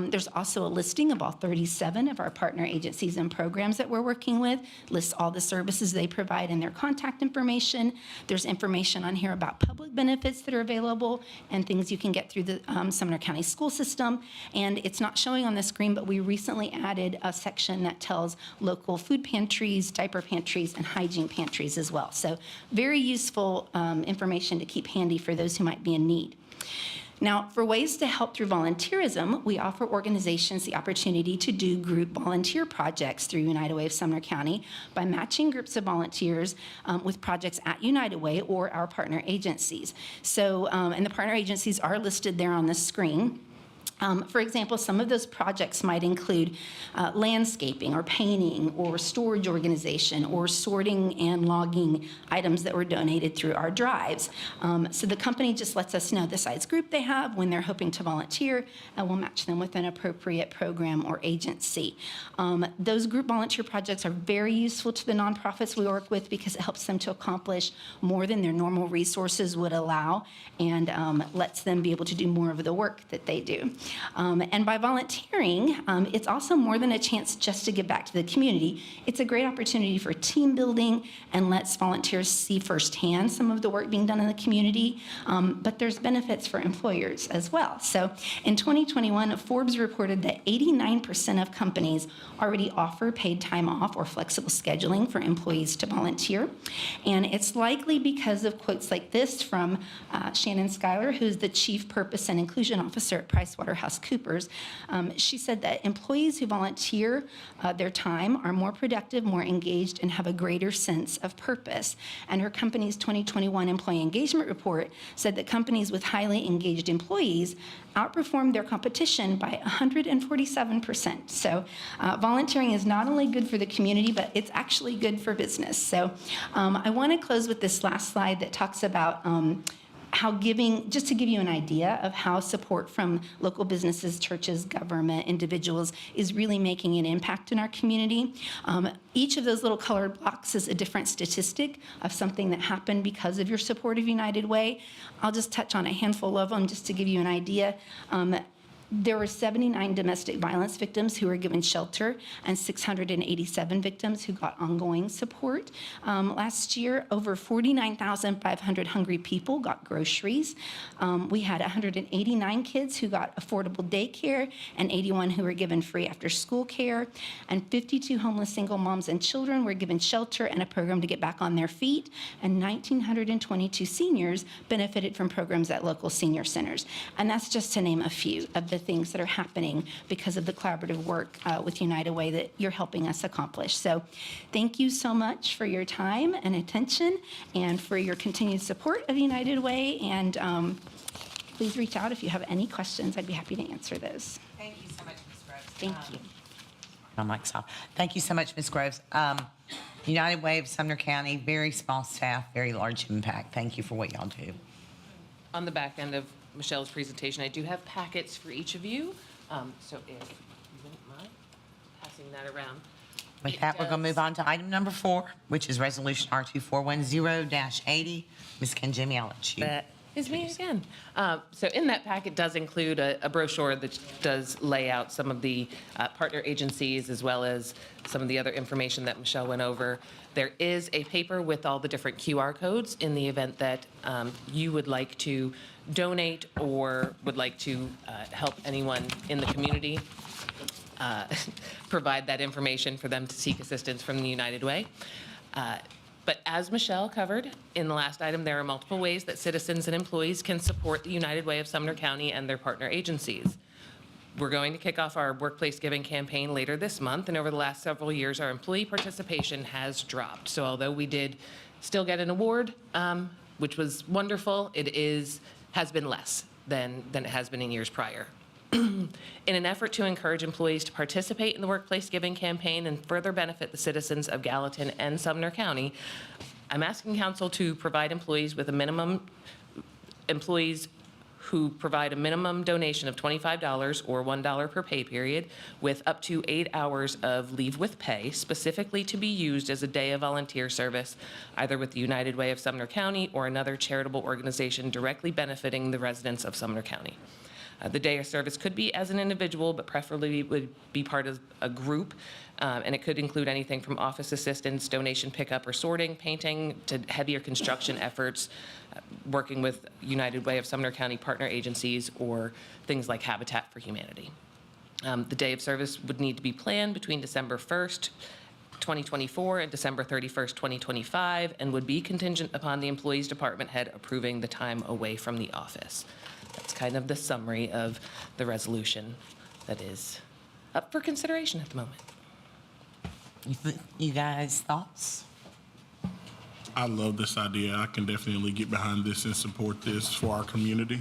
There's also a listing of all 37 of our partner agencies and programs that we're working with, lists all the services they provide and their contact information. There's information on here about public benefits that are available and things you can get through the Sumner County school system. And it's not showing on the screen, but we recently added a section that tells local food pantries, diaper pantries, and hygiene pantries as well. So very useful information to keep handy for those who might be in need. Now, for ways to help through volunteerism, we offer organizations the opportunity to do group volunteer projects through United Way of Sumner County by matching groups of volunteers with projects at United Way or our partner agencies. So, and the partner agencies are listed there on the screen. For example, some of those projects might include landscaping or painting or storage organization or sorting and logging items that were donated through our drives. So the company just lets us know the size group they have when they're hoping to volunteer, and we'll match them with an appropriate program or agency. Those group volunteer projects are very useful to the nonprofits we work with because it helps them to accomplish more than their normal resources would allow and lets them be able to do more of the work that they do. And by volunteering, it's also more than a chance just to give back to the community. It's a great opportunity for team building and lets volunteers see firsthand some of the work being done in the community, but there's benefits for employers as well. So in 2021, Forbes reported that 89% of companies already offer paid time off or flexible scheduling for employees to volunteer. And it's likely because of quotes like this from Shannon Schuyler, who's the Chief Purpose and Inclusion Officer at PricewaterhouseCoopers. She said that employees who volunteer their time are more productive, more engaged, and have a greater sense of purpose. And her company's 2021 Employee Engagement Report said that companies with highly engaged employees outperformed their competition by 147%. So volunteering is not only good for the community, but it's actually good for business. So I want to close with this last slide that talks about how giving, just to give you an idea of how support from local businesses, churches, government, individuals is really making an impact in our community. Each of those little colored blocks is a different statistic of something that happened because of your support of United Way. I'll just touch on a handful of them just to give you an idea. There were 79 domestic violence victims who were given shelter and 687 victims who got ongoing support. Last year, over 49,500 hungry people got groceries. We had 189 kids who got affordable daycare and 81 who were given free after-school care. And 52 homeless single moms and children were given shelter and a program to get back on their feet. And 1,922 seniors benefited from programs at local senior centers. And that's just to name a few of the things that are happening because of the collaborative work with United Way that you're helping us accomplish. So thank you so much for your time and attention and for your continued support of United Way. And please reach out if you have any questions. I'd be happy to answer those. Thank you so much, Ms. Groves. Thank you. My mic's off. Thank you so much, Ms. Groves. United Way of Sumner County, very small staff, very large impact. Thank you for what y'all do. On the back end of Michelle's presentation, I do have packets for each of you. So if you wouldn't mind passing that around. With that, we're going to move on to item number 4, which is Resolution R2410-80. Ms. Kenjimmy, I'll let you. That is me again. So in that packet does include a brochure that does lay out some of the partner agencies as well as some of the other information that Michelle went over. There is a paper with all the different QR codes in the event that you would like to donate or would like to help anyone in the community provide that information for them to seek assistance from the United Way. But as Michelle covered in the last item, there are multiple ways that citizens and employees can support the United Way of Sumner County and their partner agencies. We're going to kick off our Workplace Giving campaign later this month, and over the last several years, our employee participation has dropped. So although we did still get an award, which was wonderful, has been less than it has been in years prior. In an effort to encourage employees to participate in the Workplace Giving campaign and further benefit the citizens of Gallatin and Sumner County, I'm asking council to provide employees with a minimum who provide a minimum donation of $25 or $1 per pay period with up to 8 hours of leave with pay, specifically to be used as a day of volunteer service, either with the United Way of Sumner County or another charitable organization directly benefiting the residents of Sumner County. The day of service could be as an individual, but preferably would be part of a group, and it could include anything from office assistance, donation pickup or sorting, painting, to heavier construction efforts, working with United Way of Sumner County partner agencies, or things like Habitat for Humanity. The day of service would need to be planned between December 1st, 2024 and December 31st, 2025, and would be contingent upon the employee's department head approving the time away from the office. That's kind of the summary of the resolution that is up for consideration at the moment. You guys, thoughts? I love this idea. I can definitely get behind this and support this for our community.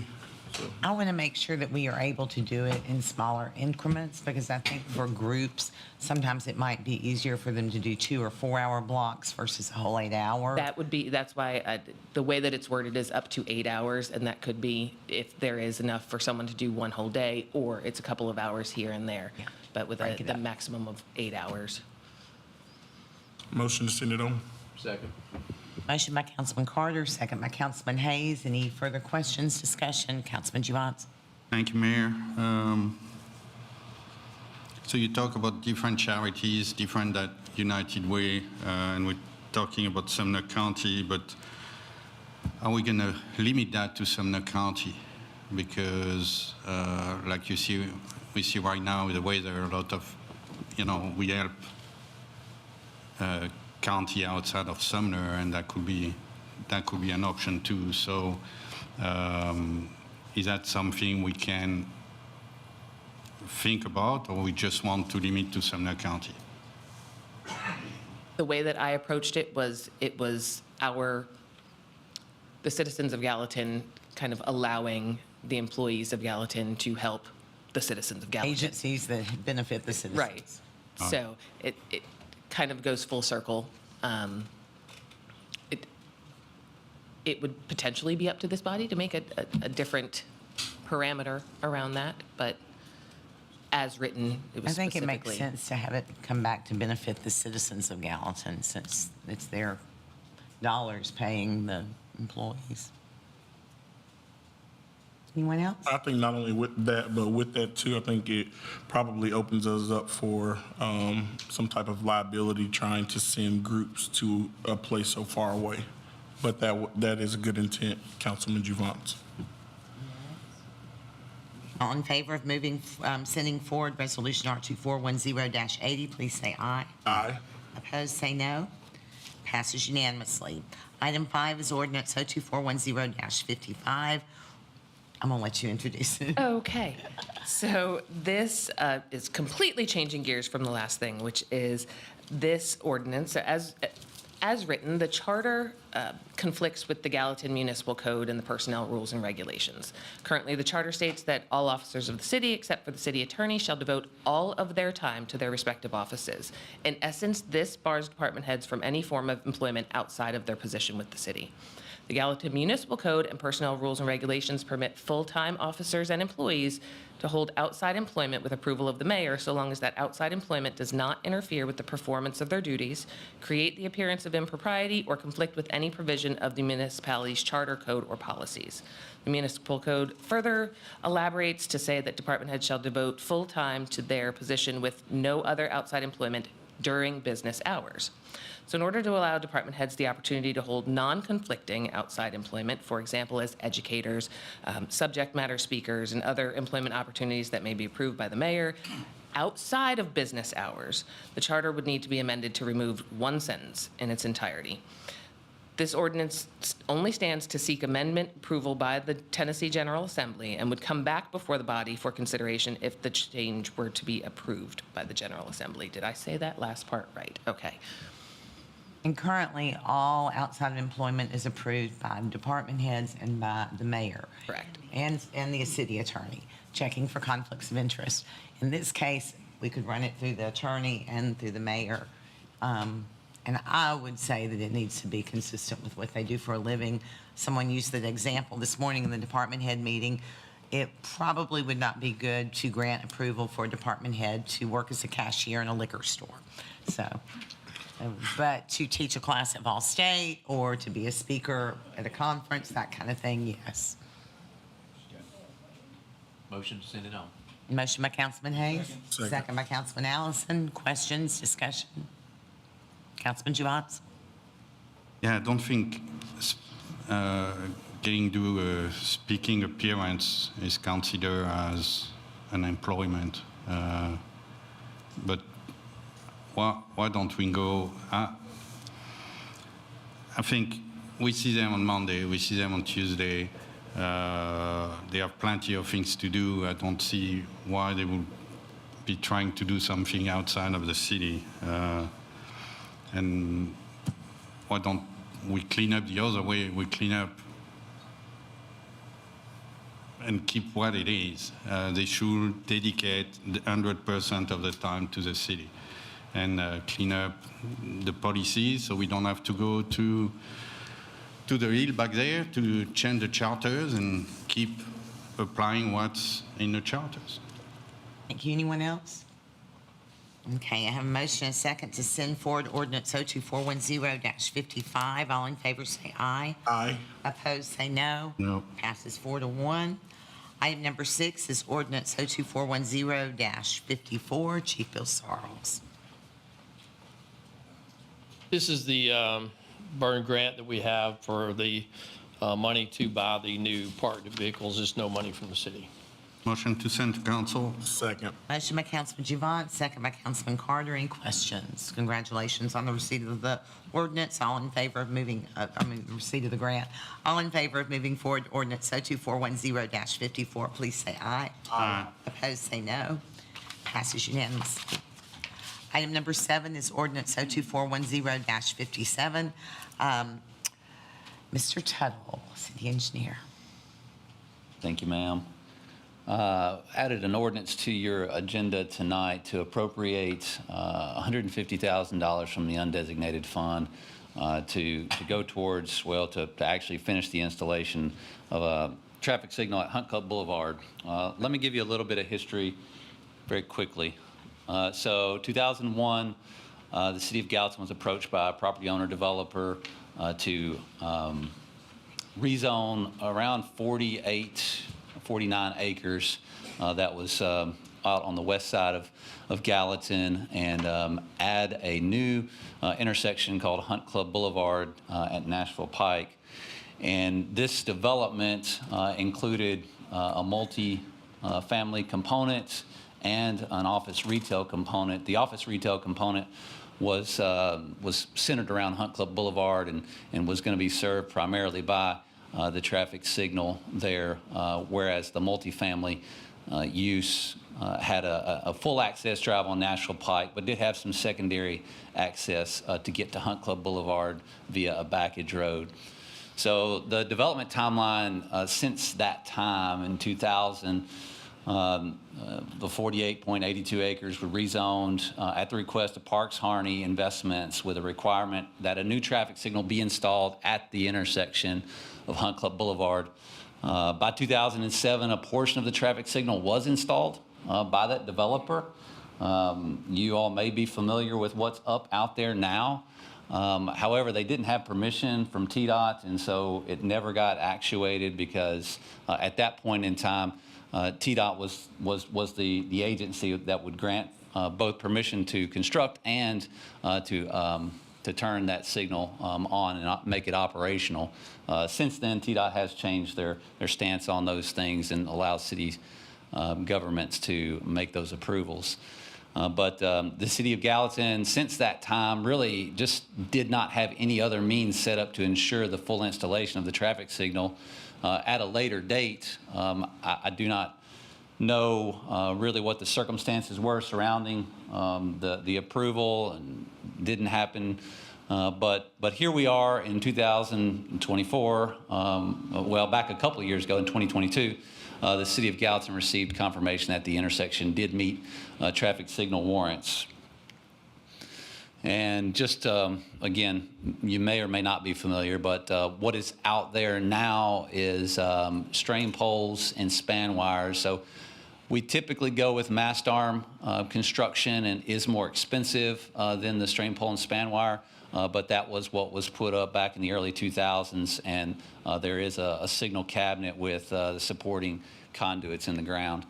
So, I want to make sure that we are able to do it in smaller increments, because I think for groups, sometimes it might be easier for them to do 2 or 4 hour blocks versus a whole 8 hour. That's why the way that it's worded is up to 8 hours, and that could be if there is enough for someone to do one whole day, or it's a couple of hours here and there, but with Break it the up. maximum of 8 hours. motion to send it on. Second. Motion by Councilman Carter, second by Councilman Hayes. Any further questions, discussion? Councilman Juvance. Thank you, Mayor. So you talk about different charities, different that United Way, and we're talking about Sumner County, but are we going to limit that to Sumner County? Because like we see right now, the way there are a lot of, we help county outside of Sumner, and that could be an option too. So is that something we can think about, or we just want to limit to Sumner County? The way that I approached it was the citizens of Gallatin kind of allowing the employees of Gallatin to help the citizens of Gallatin. Agencies that benefit the citizens. Right. So it kind of goes full circle. It would potentially be up to this body to make a different parameter around that, but as written, it was I think it makes specifically- sense to have it come back to benefit the citizens of Gallatin, since it's their dollars paying the employees. Anyone else? I think not only with that, but with that too, I think it probably opens us up for some type of liability trying to send groups to a place so far away. But that is a good intent, Councilman Juvance. All in favor of sending forward Resolution R2410-80, please say aye. Aye. Opposed, say no. Passes unanimously. Item 5 is ordinance 02410-55. I'm going to let you introduce it. Okay, so this is completely changing gears from the last thing, which is this ordinance. So as written, the charter conflicts with the Gallatin Municipal Code and the personnel rules and regulations. Currently, the charter states that all officers of the city, except for the city attorney, shall devote all of their time to their respective offices. In essence, this bars department heads from any form of employment outside of their position with the city. The Gallatin Municipal Code and personnel rules and regulations permit full-time officers and employees to hold outside employment with approval of the mayor, so long as that outside employment does not interfere with the performance of their duties, create the appearance of impropriety, or conflict with any provision of the municipality's charter code or policies. The municipal code further elaborates to say that department heads shall devote full time to their position with no other outside employment during business hours. So in order to allow department heads the opportunity to hold non-conflicting outside employment, for example, as educators, subject matter speakers, and other employment opportunities that may be approved by the mayor, outside of business hours, the charter would need to be amended to remove one sentence in its entirety. This ordinance only stands to seek amendment approval by the Tennessee General Assembly and would come back before the body for consideration if the change were to be approved by the General Assembly. Did I say that last part right? Okay. And currently, all outside of employment is approved by department heads and by the mayor. Correct. And the city attorney, checking for conflicts of interest. In this case, we could run it through the attorney and through the mayor. And I would say that it needs to be consistent with what they do for a living. Someone used the example this morning in the department head meeting. It probably would not be good to grant approval for a department head to work as a cashier in a liquor store. So, but to teach a class at Vol State or to be a speaker at a conference, that kind of thing, yes. Motion to send it on. Motion by Councilman Hayes. Second. By Councilman Allison. Questions, discussion? Councilman Juvance? Yeah, I don't think getting to a speaking appearance is considered as an employment. But why don't we go? I think we see them on Monday, we see them on Tuesday. They have plenty of things to do. I don't see why they would be trying to do something outside of the city. And why don't we clean up the other way? We clean up and keep what it is. They should dedicate 100% of the time to the city and clean up the policies so we don't have to go to the hill back there to change the charters and keep applying what's in the charters. Thank you. Anyone else? Okay, I have a motion and a second to send forward ordinance 02410-55. All in favor say aye. Aye. Opposed say no. No. Passes 4-1. Item number 6 is ordinance 02410-54. Chief Bill Sarles. This is the burn grant that we have for the money to buy the new parked vehicles. There's no money from the city. Motion to send to council. Second. Motion by Councilman Juvant, second by Councilman Carter. Any questions? Congratulations on the receipt of the ordinance. All in favor of moving, the receipt of the grant. All in favor of moving forward ordinance 02410-54, please say aye. Aye. Opposed, say no. Passes unanimously. Item number 7 is ordinance 02410-57. Mr. Tuttle, city engineer. Thank you, ma'am. Added an ordinance to your agenda tonight to appropriate $150,000 from the undesignated fund to go towards, well, to actually finish the installation of a traffic signal at Hunt Club Boulevard. Let me give you a little bit of history very quickly. So 2001, the city of Gallatin was approached by a property owner developer to rezone around 49 acres that was out on the west side of Gallatin and add a new intersection called Hunt Club Boulevard at Nashville Pike. And this development included a multi-family component and an office retail component. The office retail component was centered around Hunt Club Boulevard and was going to be served primarily by the traffic signal there, whereas the multifamily use had a full access drive on Nashville Pike, but did have some secondary access to get to Hunt Club Boulevard via a backage road. So the development timeline since that time in 2000, the 48.82 acres were rezoned at the request of Parks Harney Investments with a requirement that a new traffic signal be installed at the intersection of Hunt Club Boulevard. By 2007, a portion of the traffic signal was installed by that developer. You all may be familiar with what's up out there now. However, they didn't have permission from TDOT, and so it never got actuated because at that point in time, TDOT was the agency that would grant both permission to construct and to turn that signal on and make it operational. Since then, TDOT has changed their stance on those things and allows city governments to make those approvals. But the city of Gallatin, since that time, really just did not have any other means set up to ensure the full installation of the traffic signal. At a later date, I do not know really what the circumstances were surrounding the approval, and didn't happen. But here we are in 2024, well, back a couple of years ago in 2022, the city of Gallatin received confirmation that the intersection did meet traffic signal warrants. And just, again, you may or may not be familiar, but what is out there now is strain poles and span wires. So we typically go with mast arm construction, and is more expensive than the strain pole and span wire, but that was what was put up back in the early 2000s, and there is a signal cabinet with the supporting conduits in the ground.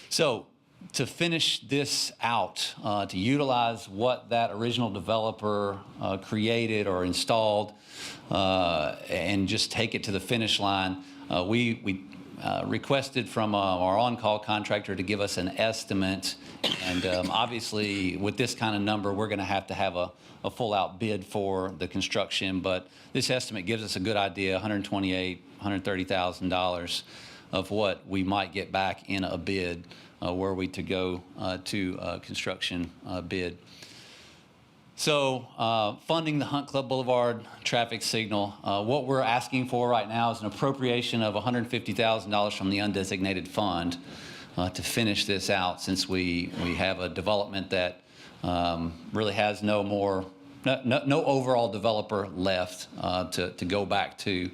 So to finish this out, to utilize what that original developer created or installed, and just take it to the finish line, we requested from our on-call contractor to give us an estimate. And obviously, with this kind of number, we're going to have a full-out bid for the construction. But this estimate gives us a good idea, $128,000, $130,000 of what we might get back in a bid were we to go to a construction bid. So funding the Hunt Club Boulevard traffic signal, what we're asking for right now is an appropriation of $150,000 from the undesignated fund to finish this out, since we have a development that really has no overall developer left to go back to.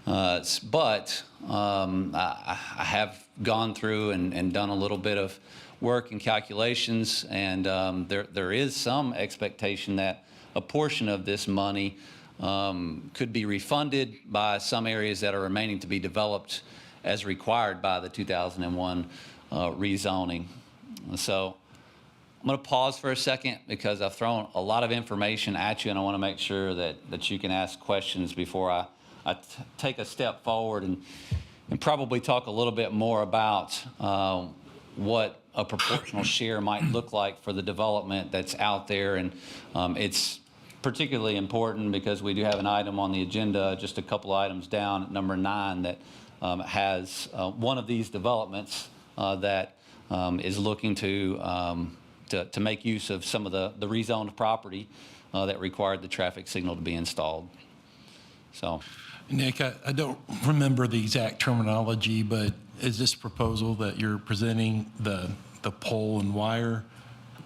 But I have gone through and done a little bit of work and calculations, and there is some expectation that a portion of this money could be refunded by some areas that are remaining to be developed as required by the 2001 rezoning. So I'm going to pause for a second because I've thrown a lot of information at you, and I want to make sure that you can ask questions before I take a step forward and probably talk a little bit more about what a proportional share might look like for the development that's out there. And it's particularly important because we do have an item on the agenda, just a couple items down at number 9, that has one of these developments that is looking to make use of some of the rezoned property that required the traffic signal to be installed. So, Nick, I don't remember the exact terminology, but is this proposal that you're presenting the pole and wire?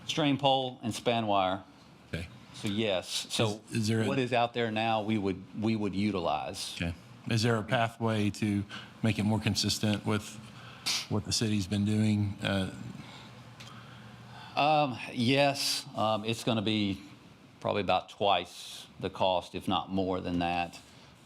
Strain pole and span wire. Okay. So yes. So Is there what is out there now, we would utilize. Okay. Is there a pathway to make it more consistent with what the city's been doing? Yes, it's going to be probably about twice the cost, if not more than that.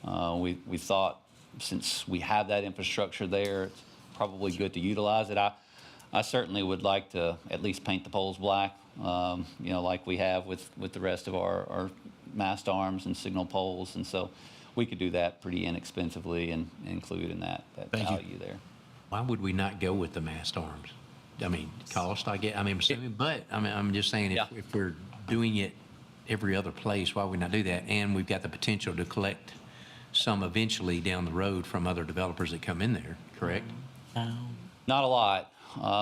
We thought, since we have that infrastructure there, it's probably good to utilize it. I certainly would like to at least paint the poles black, like we have with the rest of our mast arms and signal poles. And so we could do that pretty inexpensively and include in that value there. Why would we not go with the mast arms? I mean, cost, I get, I mean, I'm assuming, but I'm just saying, if we're doing it every other place, why would we not do that? And we've got the potential to collect some eventually down the road from other developers that come in there, correct? Not a lot.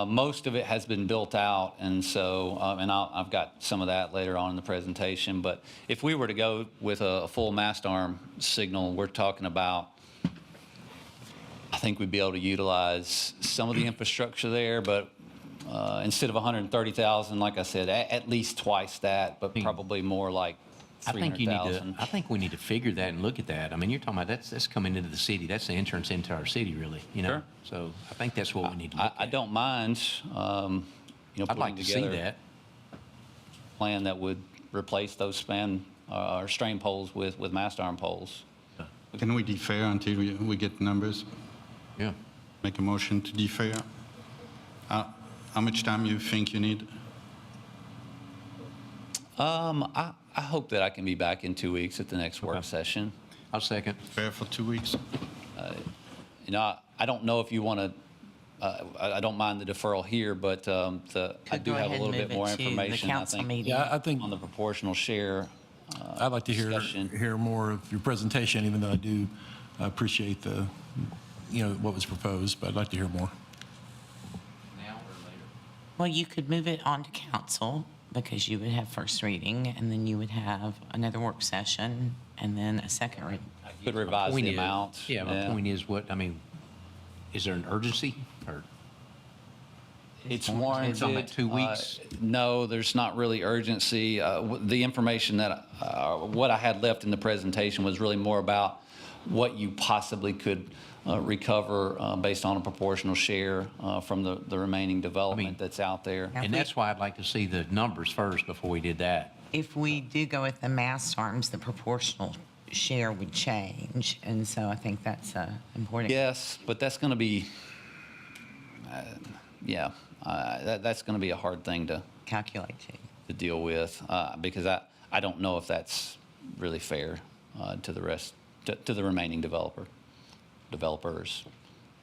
Most of it has been built out, and so, and I've got some of that later on in the presentation, but if we were to go with a full mast arm signal, we're talking about, I think we'd be able to utilize some of the infrastructure there, but instead of 130,000, like I said, at least twice that, but probably more like I think $300,000. I think we need to figure that and look at that. I mean, you're talking about that's coming into the city. That's the entrance into our city, really. Sure. So I think that's what we need to look at. I don't mind, I'd like to see that plan that would replace those span or strain poles with mast arm poles. Can we defer until we get numbers? Yeah. Make a motion to defer. How much time you think you need? I hope that I can be back in 2 weeks at the next work session. I'll second. Fair for 2 weeks? I don't know if you want to, I don't mind the deferral here, but I do go have a ahead little and bit move more it to the information, I council think, meeting. Yeah, I think on the proportional share. I'd like to discussion. hear more of your presentation, even though I do appreciate what was proposed, but I'd like to hear more. Now or later? Well, you could move it on to council because you would have first reading, and then you would have another work session, and then a second reading. Could revise Point the is- amount. Yeah, my point is is there an urgency or? It's warranted. It's on that 2 weeks. No, there's not really urgency. The information that, what I had left in the presentation was really more about what you possibly could recover based on a proportional share from the remaining development that's out there. And that's why I'd like to see the numbers first before we did that. If we do go with the mast arms, the proportional share would change, and so I think that's important. Yes, but that's going to be, that's going to be a hard thing to Calculate too. to deal with because I don't know if that's really fair to the rest, to the remaining developers. We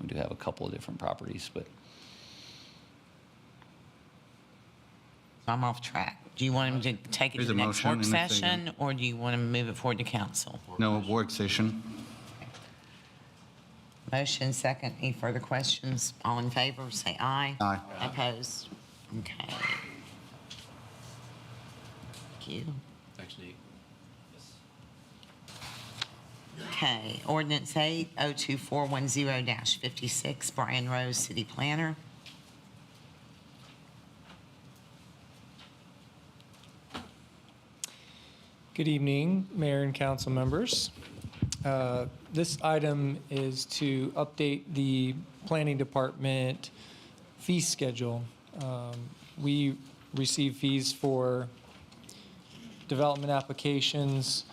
do have a couple of different properties, but. So I'm off track. Do you want him to take it to There's the a next motion work and a second. session, or do you want to move it forward to council? No, work session. Motion second. Any further questions? All in favor, say aye. Aye. Opposed? Okay. Thank you. Thanks, Nick. Okay, ordinance 8-02410-56, Brian Rose, city planner. Good evening, Mayor and council members. This item is to update the planning department fee schedule. We receive fees for development applications,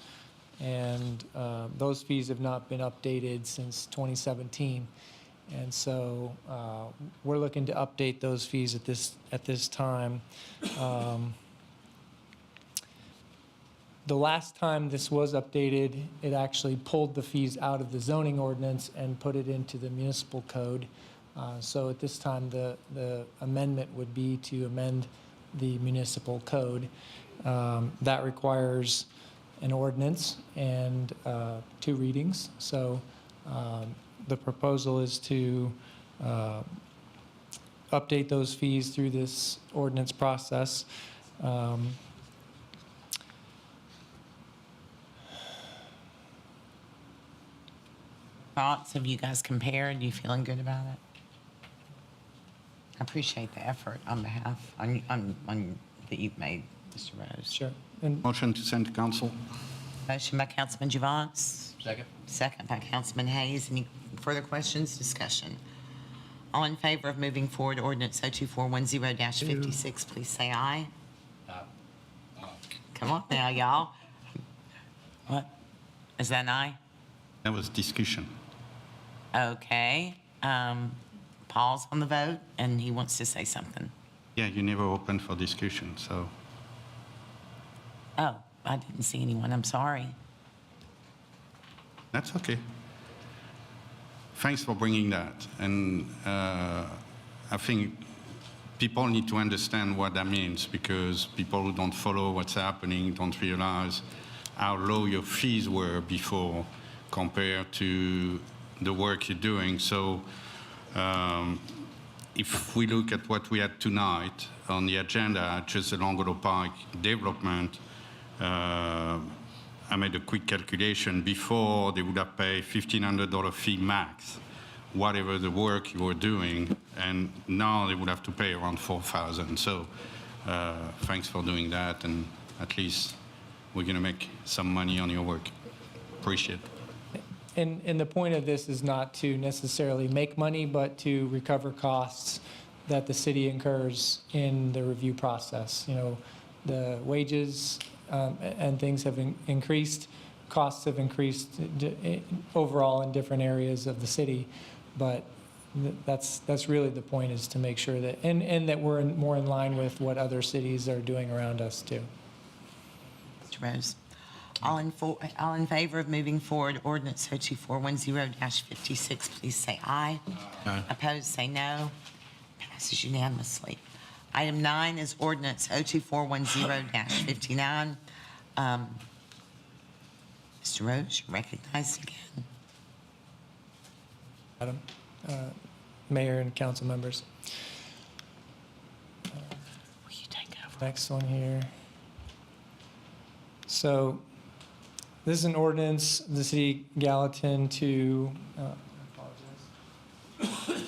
and those fees have not been updated since 2017. And so we're looking to update those fees at this time. The last time this was updated, it actually pulled the fees out of the zoning ordinance and put it into the municipal code. So at this time, the amendment would be to amend the municipal code. That requires an ordinance and 2 readings. So the proposal is to update those fees through this ordinance process. Thoughts? Have you guys compared? You feeling good about it? I appreciate the effort on behalf, on that you've made, Mr. Rose. Sure. And Motion to send to council. Motion by Councilman Javance. Second. Second by Councilman Hayes. Any further questions, discussion? All in favor of moving forward ordinance 02410-56, please say aye. Come on now, y'all. What? Is that an aye? That was discussion. Okay. Paul's on the vote, and he wants to say something. Yeah, you never opened for discussion, so. Oh, I didn't see anyone. I'm sorry. That's okay. Thanks for bringing that. And I think people need to understand what that means, because people who don't follow what's happening don't realize how low your fees were before compared to the work you're doing. So if we look at what we had tonight on the agenda, just the Longolo Park development, I made a quick calculation. Before, they would have paid $1,500 fee max, whatever the work you were doing, and now they would have to pay around $4,000. So thanks for doing that, and at least we're going to make some money on your work. Appreciate it. And the point of this is not to necessarily make money, but to recover costs that the city incurs in the review process. You know, the wages and things have increased, costs have increased overall in different areas of the city, but that's really the point, is to make sure that, and that we're more in line with what other cities are doing around us too. Mr. Rose. All in favor of moving forward ordinance 02410-56, please say aye. Aye. Opposed, say no. Passes unanimously. Item 9 is ordinance 02410-59. Mr. Rose, you're recognized again. Madam Mayor and council members. Will you take over? Next one here. So this is an ordinance of the city of Gallatin to, I apologize.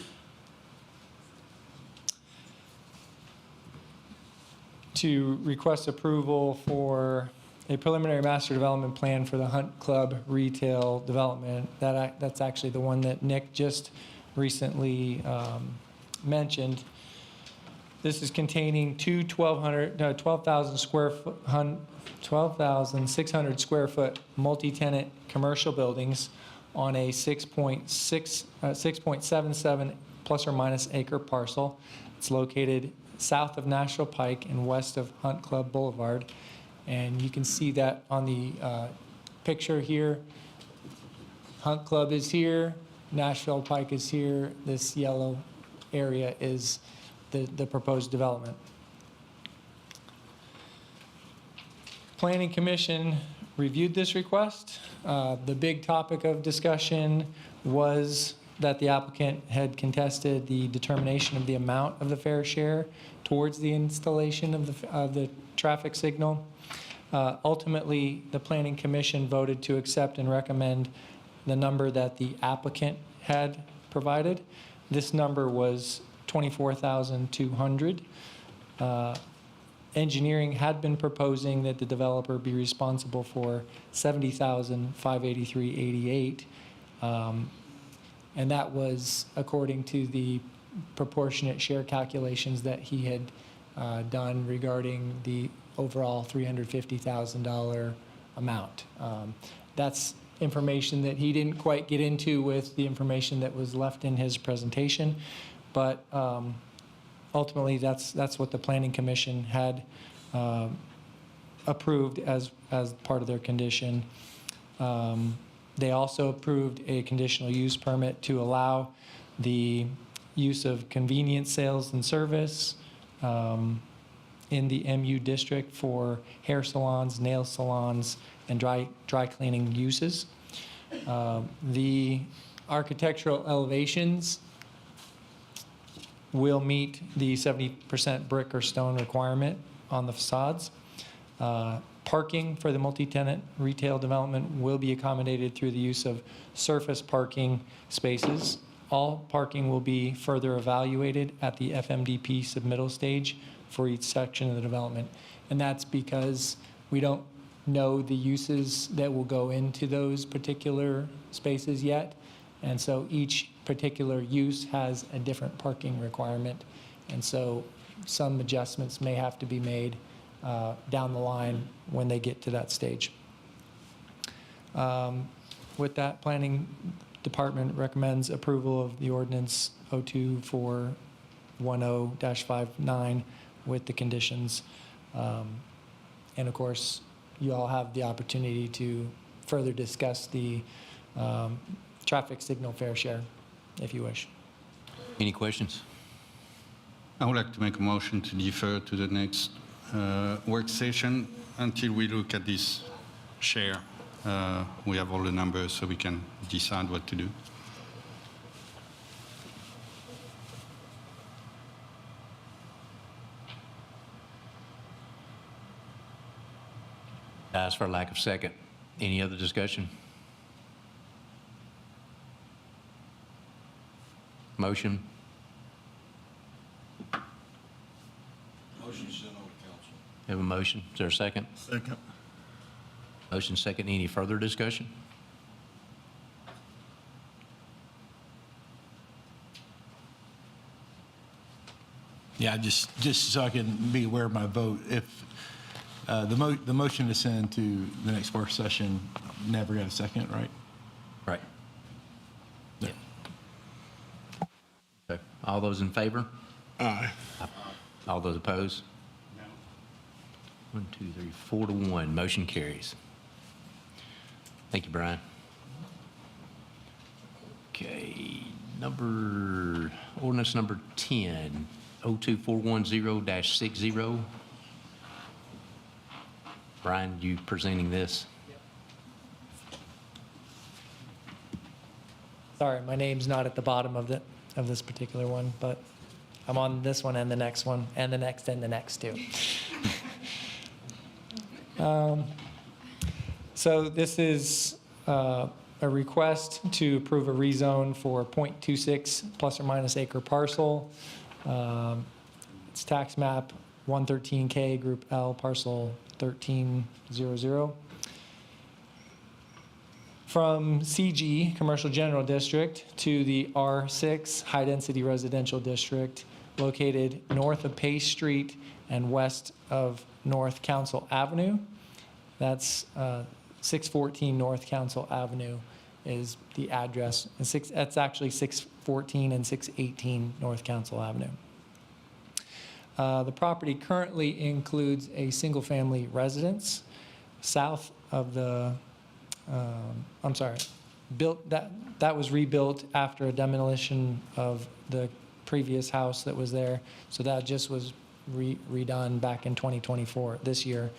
to request approval for a preliminary master development plan for the Hunt Club retail development. That's actually the one that Nick just recently mentioned. This is containing two 12,600 square foot multi-tenant commercial buildings on a 6.77 plus or minus acre parcel. It's located south of Nashville Pike and west of Hunt Club Boulevard. And you can see that on the picture here. Hunt Club is here, Nashville Pike is here. This yellow area is the proposed development. Planning Commission reviewed this request. The big topic of discussion was that the applicant had contested the determination of the amount of the fair share towards the installation of the traffic signal. Ultimately, the Planning Commission voted to accept and recommend the number that the applicant had provided. This number was $24,200. Engineering had been proposing that the developer be responsible for $70,583.88. And that was according to the proportionate share calculations that he had done regarding the overall $350,000 amount. That's information that he didn't quite get into with the information that was left in his presentation, but ultimately that's what the Planning Commission had approved as part of their condition. They also approved a conditional use permit to allow the use of convenience sales and service in the MU district for hair salons, nail salons, and dry cleaning uses. The architectural elevations will meet the 70% brick or stone requirement on the facades. Parking for the multi-tenant retail development will be accommodated through the use of surface parking spaces. All parking will be further evaluated at the FMDP submittal stage for each section of the development. And that's because we don't know the uses that will go into those particular spaces yet. And so each particular use has a different parking requirement. And so some adjustments may have to be made down the line when they get to that stage. With that, Planning Department recommends approval of the ordinance 02410-59 with the conditions. And of course, you all have the opportunity to further discuss the traffic signal fair share if you wish. Any questions? I would like to make a motion to defer to the next work session until we look at this share. We have all the numbers so we can decide what to do. Dies for lack of second. Any other discussion? Motion? Motion sent on to council. Have a motion. Is there a second? Second. Motion second. Any further discussion? Yeah, just so I can be aware of my vote, if the motion to send to the next work session never got a second, right? Right. Yeah. Okay. All those in favor? Aye. All those opposed? No. 1, 2, 3, 4 to 1. Motion carries. Thank you, Brian. Okay, ordinance number 10, 02410-60. Brian, you presenting this? Sorry, my name's not at the bottom of this particular one, but I'm on this one and the next one and the next and the next too. So this is a request to approve a rezone for 0.26 plus or minus acre parcel. It's tax map 113K Group L, parcel 1300. From CG, Commercial General District, to the R6 High Density Residential District, located north of Pace Street and west of North Council Avenue. That's 614 North Council Avenue is the address. And that's actually 614 and 618 North Council Avenue. The property currently includes a single-family residence south of the, that was rebuilt after a demolition of the previous house that was there. So that just was redone back in 2024, this year,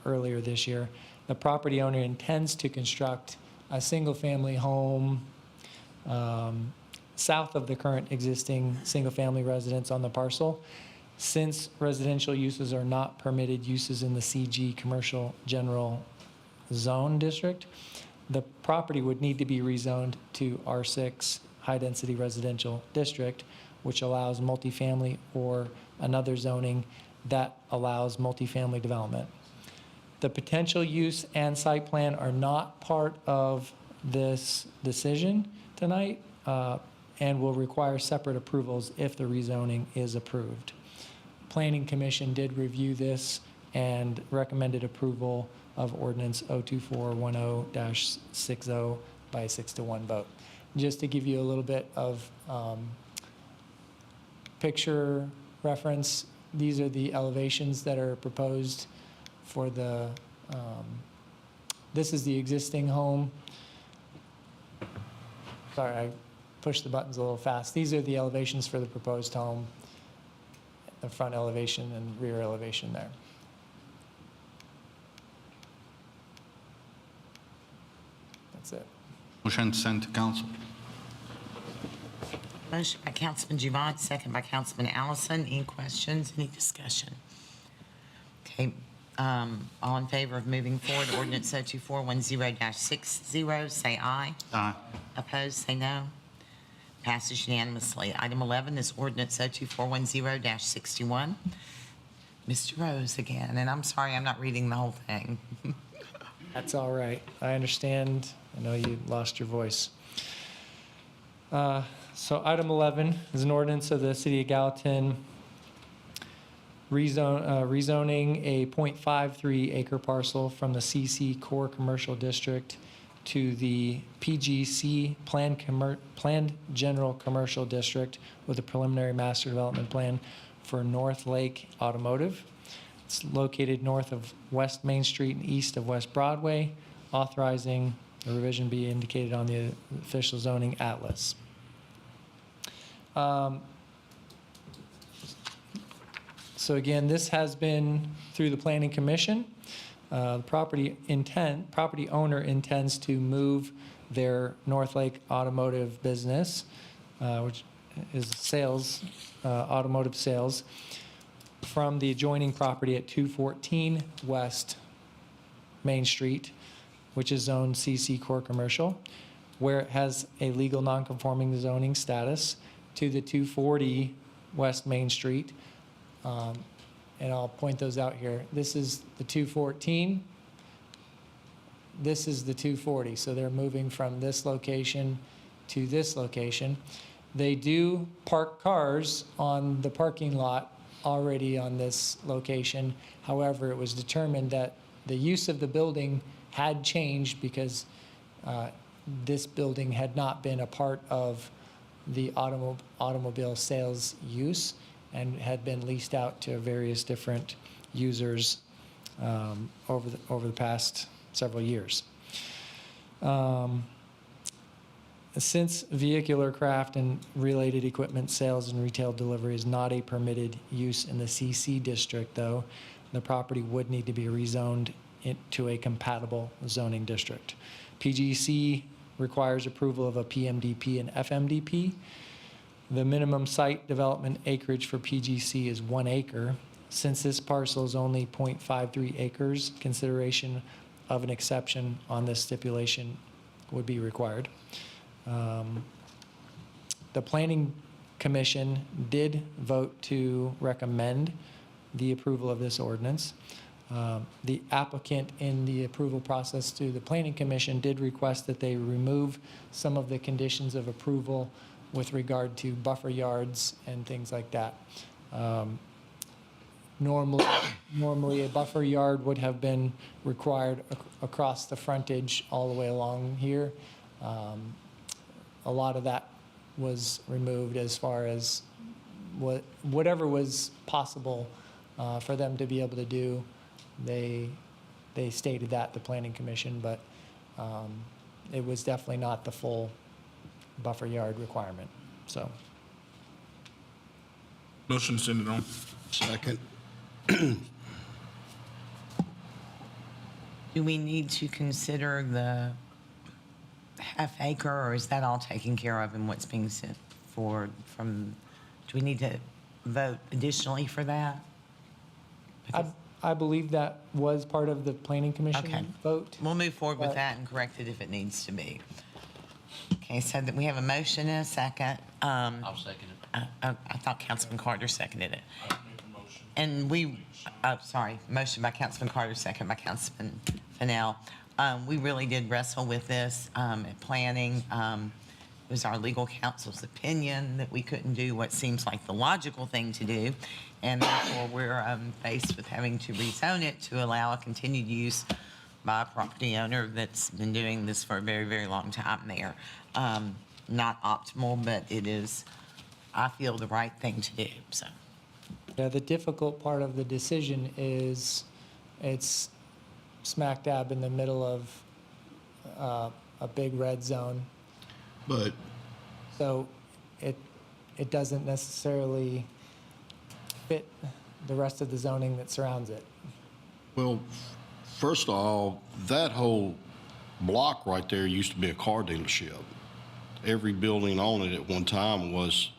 earlier this year. The property owner intends to construct a single-family home south of the current existing single-family residence on the parcel. Since residential uses are not permitted uses in the CG Commercial General Zone District, the property would need to be rezoned to R6 High Density Residential District, which allows multifamily or another zoning that allows multifamily development. The potential use and site plan are not part of this decision tonight and will require separate approvals if the rezoning is approved. Planning Commission did review this and recommended approval of ordinance 02410-60 by a 6-to-1 vote. Just to give you a little bit of picture reference, these are the elevations that are proposed for the, this is the existing home. Sorry, I pushed the buttons a little fast. These are the elevations for the proposed home, the front elevation and rear elevation there. That's it. Motion to send to council. Motion by Councilman Giovanni, second by Councilman Allison. Any questions, any discussion? Okay, all in favor of moving forward, ordinance 02410-60, say aye. Aye. Opposed, say no. Passes unanimously. Item 11 is ordinance 02410-61. Mr. Rose again, and I'm sorry I'm not reading the whole thing. That's all right. I understand. I know you lost your voice. So item 11 is an ordinance of the City of Gallatin rezoning a .53 acre parcel from the CC Core Commercial District to the PGC Planned General Commercial District with a preliminary master development plan for North Lake Automotive. It's located north of West Main Street and east of West Broadway, authorizing the revision be indicated on the official zoning atlas. So again, this has been through the Planning Commission. The property owner intends to move their North Lake Automotive business, which is sales, automotive sales, from the adjoining property at 214 West Main Street, which is zoned CC Core Commercial, where it has a legal non-conforming zoning status, to the 240 West Main Street. And I'll point those out here. This is the 214. This is the 240. So they're moving from this location to this location. They do park cars on the parking lot already on this location. However, it was determined that the use of the building had changed because this building had not been a part of the automobile sales use and had been leased out to various different users over the past several years. Since vehicular craft and related equipment sales and retail delivery is not a permitted use in the CC district, though, the property would need to be rezoned to a compatible zoning district. PGC requires approval of a PMDP and FMDP. The minimum site development acreage for PGC is 1 acre. Since this parcel is only 0.53 acres, consideration of an exception on this stipulation would be required. The Planning Commission did vote to recommend the approval of this ordinance. The applicant in the approval process through the Planning Commission did request that they remove some of the conditions of approval with regard to buffer yards and things like that. Normally a buffer yard would have been required across the frontage all the way along here. A lot of that was removed as far as whatever was possible for them to be able to do. They stated that, the Planning Commission, but it was definitely not the full buffer yard requirement, so. Motion to send it on. Second. Do we need to consider the half acre, or is that all taken care of in what's being sent forward from, do we need to vote additionally for that? I believe that was part of the Planning Okay. Commission vote. We'll move forward with But- that and correct it if it needs to be. Okay, so that we have a motion and a second. I'll second it. I thought Councilman Carter seconded it. And motion by Councilman Carter, second by Councilman Fennell. We really did wrestle with this at planning. It was our legal counsel's opinion that we couldn't do what seems like the logical thing to do. And therefore, we're faced with having to rezone it to allow a continued use by a property owner that's been doing this for a very, very long time there. Not optimal, but it is, I feel, the right thing to do, so. Yeah, the difficult part of the decision is it's smack dab in the middle of a big red zone. But So it doesn't necessarily fit the rest of the zoning that surrounds it. Well, first of all, that whole block right there used to be a car dealership. Every building on it at one time was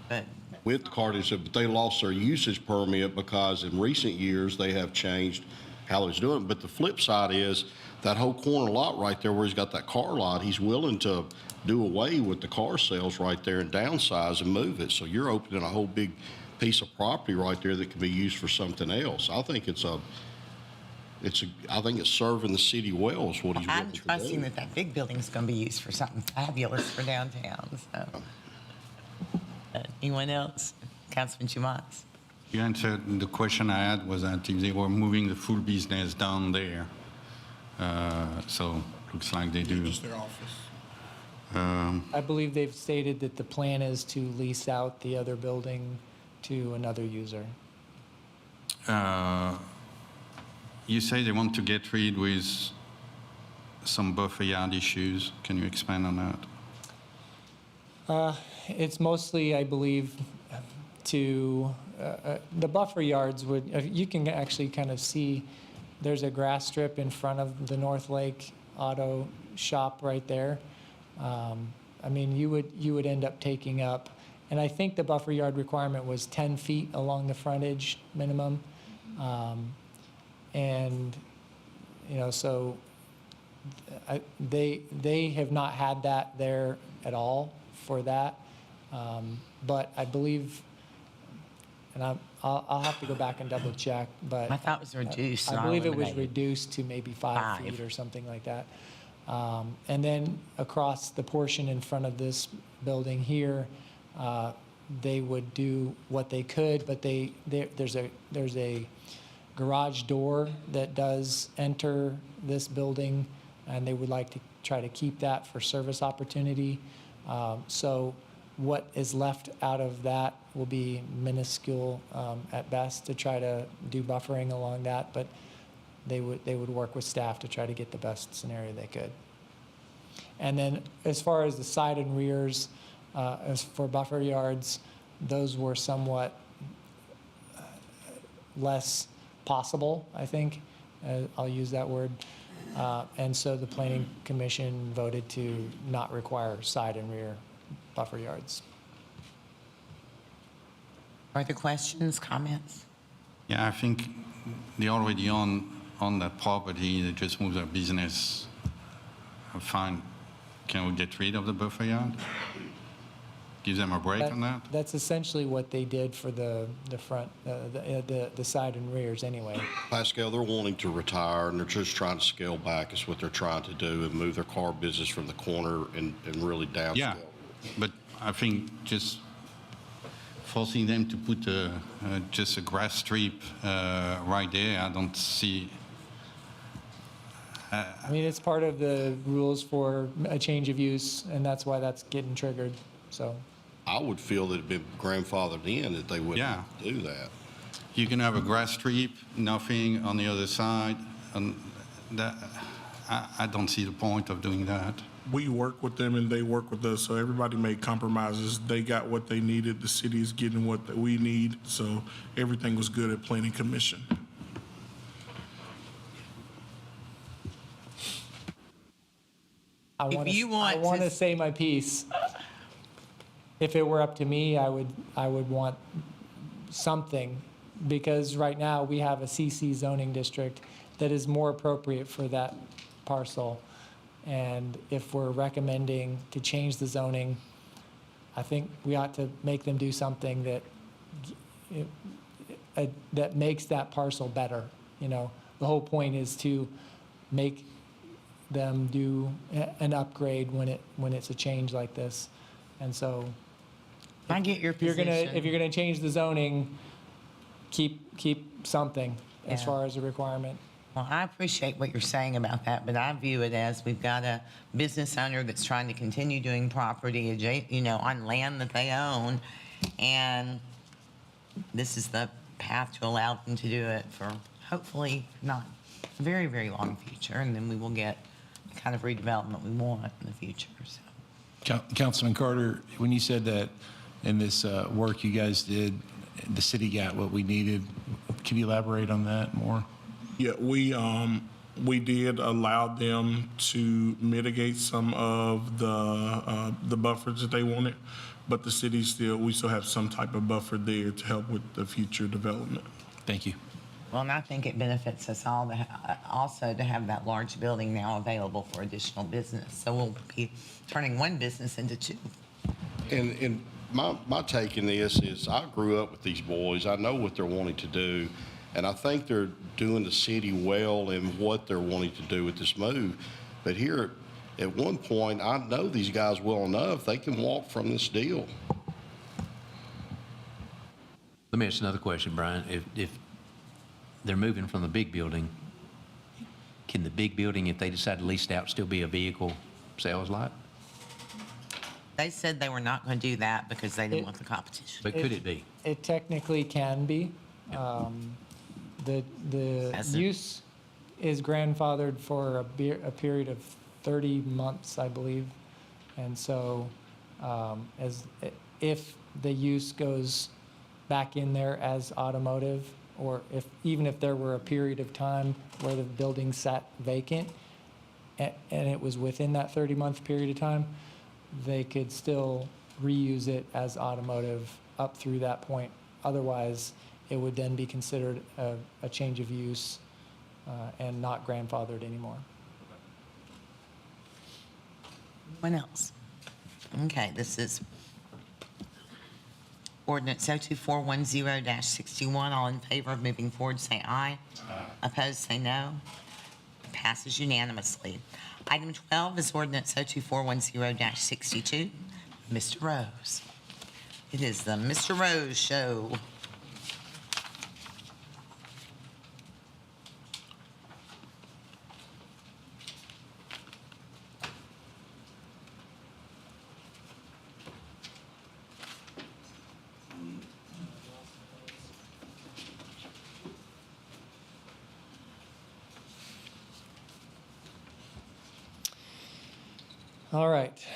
But with the car dealership, but they lost their usage permit because in recent years, they have changed how he's doing it. But the flip side is that whole corner lot right there where he's got that car lot, he's willing to do away with the car sales right there and downsize and move it. So you're opening a whole big piece of property right there that can be used for something else. I think I think it's serving the city well is what he's I'm willing to do. trusting that that big building's going to be used for something fabulous for downtown, so. Anyone else? Councilman Chumas? You answered the question I had was that if they were moving the full business down there, so looks like they do. Just their office. I believe they've stated that the plan is to lease out the other building to another user. You say they want to get rid with some buffer yard issues. Can you expand on that? It's mostly, I believe, to, the buffer yards would, you can actually kind of see, there's a grass strip in front of the North Lake Auto Shop right there. I mean, you would end up taking up, and I think the buffer yard requirement was 10 feet along the frontage minimum. And, you know, so they have not had that there at all for that. But I believe, and I'll have to go back and double check, but. I thought it was reduced, I not believe it was eliminated. reduced to maybe 5 5. feet or something like that. And then across the portion in front of this building here, they would do what they could, but there's a garage door that does enter this building, and they would like to try to keep that for service opportunity. So what is left out of that will be minuscule at best to try to do buffering along that, but they would work with staff to try to get the best scenario they could. And then as far as the side and rears, as for buffer yards, those were somewhat less possible, I think. I'll use that word. And so the Planning Commission voted to not require side and rear buffer yards. Further questions, comments? Yeah, I think they're already on that property. They just move their business. Fine. Can we get rid of the buffer yard? give them a break on that? That's essentially what they did for the front, the side and rears anyway. Pascal, they're wanting to retire, and they're just trying to scale back is what they're trying to do, and move their car business from the corner and really downscale. Yeah, but I think just forcing them to put just a grass strip right there, I don't see. I mean, it's part of the rules for a change of use, and that's why that's getting triggered, so. I would feel that it'd been grandfathered in that they wouldn't do that. You can have a grass strip, nothing on the other side, and that, I don't see the point of doing that. We work with them and they work with us, so everybody made compromises. They got what they needed. The city is getting what we need, so everything was good at Planning Commission. I want to say my piece. If it were up to me, I would want something, because right now we have a CC zoning district that is more appropriate for that parcel. And if we're recommending to change the zoning, I think we ought to make them do something that makes that parcel better. You know, the whole point is to make them do an upgrade when it's a change like this. And so I get your position. If you're gonna change the zoning, keep something as far as a requirement. Well, I appreciate what you're saying about that, but I view it as we've got a business owner that's trying to continue doing property, on land that they own, and this is the path to allow them to do it for hopefully not a very, very long future, and then we will get the kind of redevelopment we want in the future. So. Councilman Carter, when you said that in this work you guys did, the city got what we needed, can you elaborate on that more? Yeah, we did allow them to mitigate some of the buffers that they wanted, but the city we still have some type of buffer there to help with the future development. Thank you. Well, and I think it benefits us all to also to have that large building now available for additional business. So we'll be turning one business into two. And my take in this is I grew up with these boys. I know what they're wanting to do. And I think they're doing the city well in what they're wanting to do with this move. But here, at one point, I know these guys well enough, they can walk from this deal. Let me ask another question, Brian. If they're moving from the big building, can the big building, if they decide to lease it out, still be a vehicle sales lot? They said they were not going to do that because they didn't want the competition. But could it be? It technically can be. The use is grandfathered for a period of 30 months, I believe. And so if the use goes back in there as automotive, or even if there were a period of time where the building sat vacant and it was within that 30-month period of time, they could still reuse it as automotive up through that point. Otherwise, it would then be considered a change of use and not grandfathered anymore. What else? Okay, this is ordinance 02410-61. All in favor of moving forward, say aye. Opposed, say no. Passes unanimously. Item 12 is ordinance 02410-62. Mr. Rose. It is the Mr. Rose Show. All right.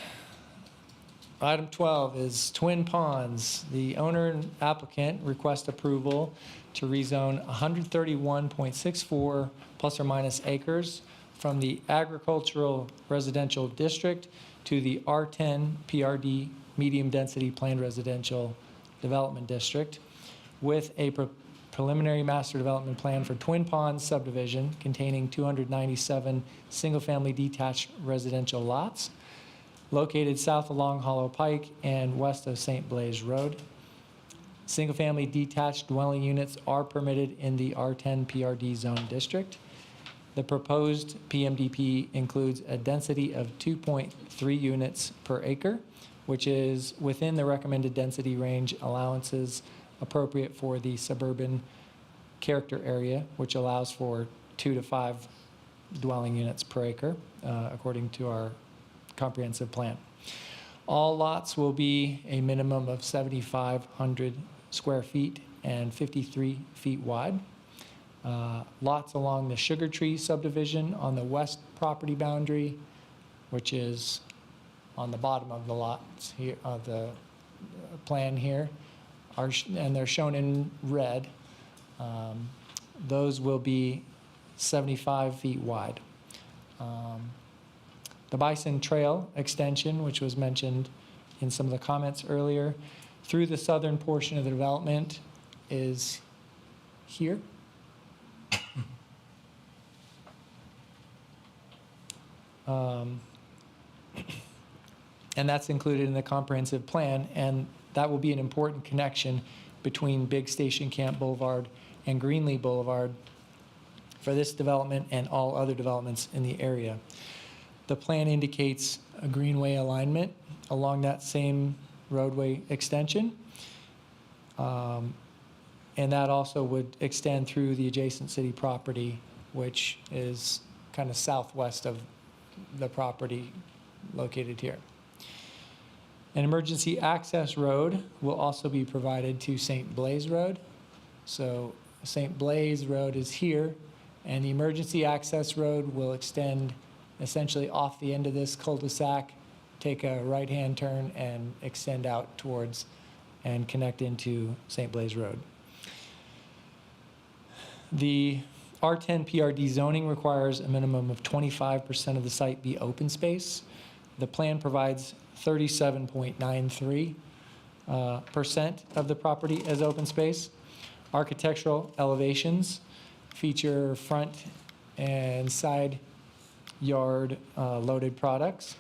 Item 12 is Twin Ponds. The owner and applicant request approval to rezone 131.64 plus or minus acres from the agricultural residential district to the R10 PRD medium density planned residential development district with a preliminary master development plan for Twin Ponds subdivision containing 297 single-family detached residential lots. located south of Long Hollow Pike and west of St. Blaise Road. Single-family detached dwelling units are permitted in the R10 PRD zone district. The proposed PMDP includes a density of 2.3 units per acre, which is within the recommended density range allowances appropriate for the suburban character area, which allows for 2 to 5 dwelling units per acre, according to our comprehensive plan. All lots will be a minimum of 7,500 square feet and 53 feet wide. Lots along the Sugar Tree subdivision on the west property boundary, which is on the bottom of the lots here, of the plan here, and they're shown in red. Those will be 75 feet wide. The Bison Trail extension, which was mentioned in some of the comments earlier, through the southern portion of the development is here. And that's included in the comprehensive plan, and that will be an important connection between Big Station Camp Boulevard and Greenlee Boulevard for this development and all other developments in the area. The plan indicates a greenway alignment along that same roadway extension. And that also would extend through the adjacent city property, which is kind of southwest of the property located here. An emergency access road will also be provided to St. Blaise Road. So St. Blaise Road is here, and the emergency access road will extend essentially off the end of this cul-de-sac, take a right-hand turn, and extend out towards and connect into St. Blaise Road. The R10 PRD zoning requires a minimum of 25% of the site be open space. The plan provides 37.93% of the property as open space. Architectural elevations feature front and side yard loaded products,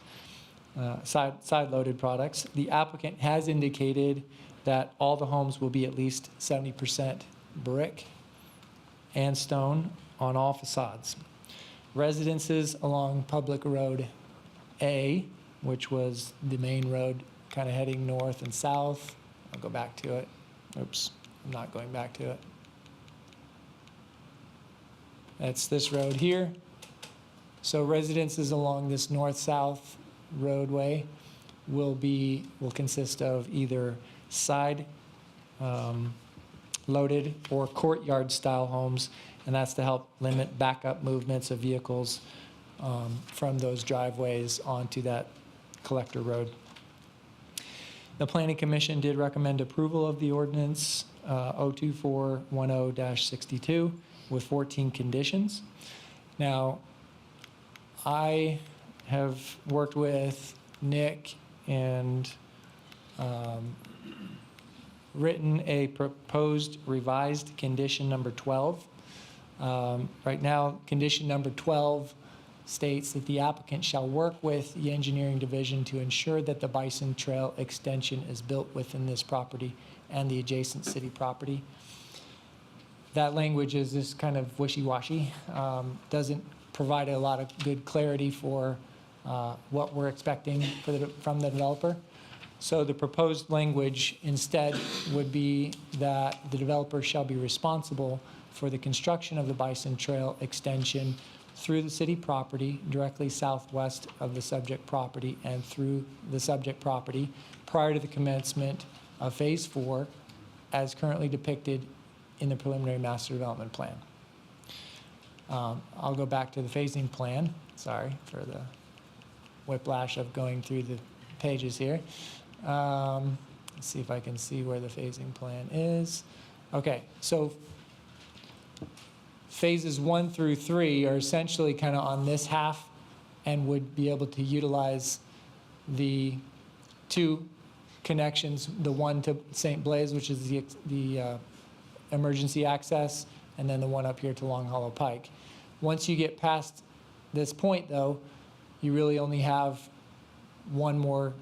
side loaded products. The applicant has indicated that all the homes will be at least 70% brick and stone on all facades. Residences along Public Road A, which was the main road kind of heading north and south. I'll go back to it. Oops, I'm not going back to it. That's this road here. So residences along this north-south roadway will consist of either side loaded or courtyard style homes, and that's to help limit backup movements of vehicles from those driveways onto that collector road. The Planning Commission did recommend approval of the ordinance 02410-62 with 14 conditions. Now, I have worked with Nick and written a proposed revised condition number 12. Right now, condition number 12 states that the applicant shall work with the engineering division to ensure that the Bison Trail extension is built within this property and the adjacent city property. That language is just kind of wishy-washy, doesn't provide a lot of good clarity for what we're expecting from the developer. So the proposed language instead would be that the developer shall be responsible for the construction of the Bison Trail extension through the city property, directly southwest of the subject property and through the subject property prior to the commencement of Phase 4 as currently depicted in the preliminary master development plan. I'll go back to the phasing plan. Sorry for the whiplash of going through the pages here. Let's see if I can see where the phasing plan is. Okay, so phases 1 through 3 are essentially kind of on this half and would be able to utilize the two connections, the one to St. Blaise, which is the emergency access, and then the one up here to Long Hollow Pike. Once you get past this point, though, you really only have one more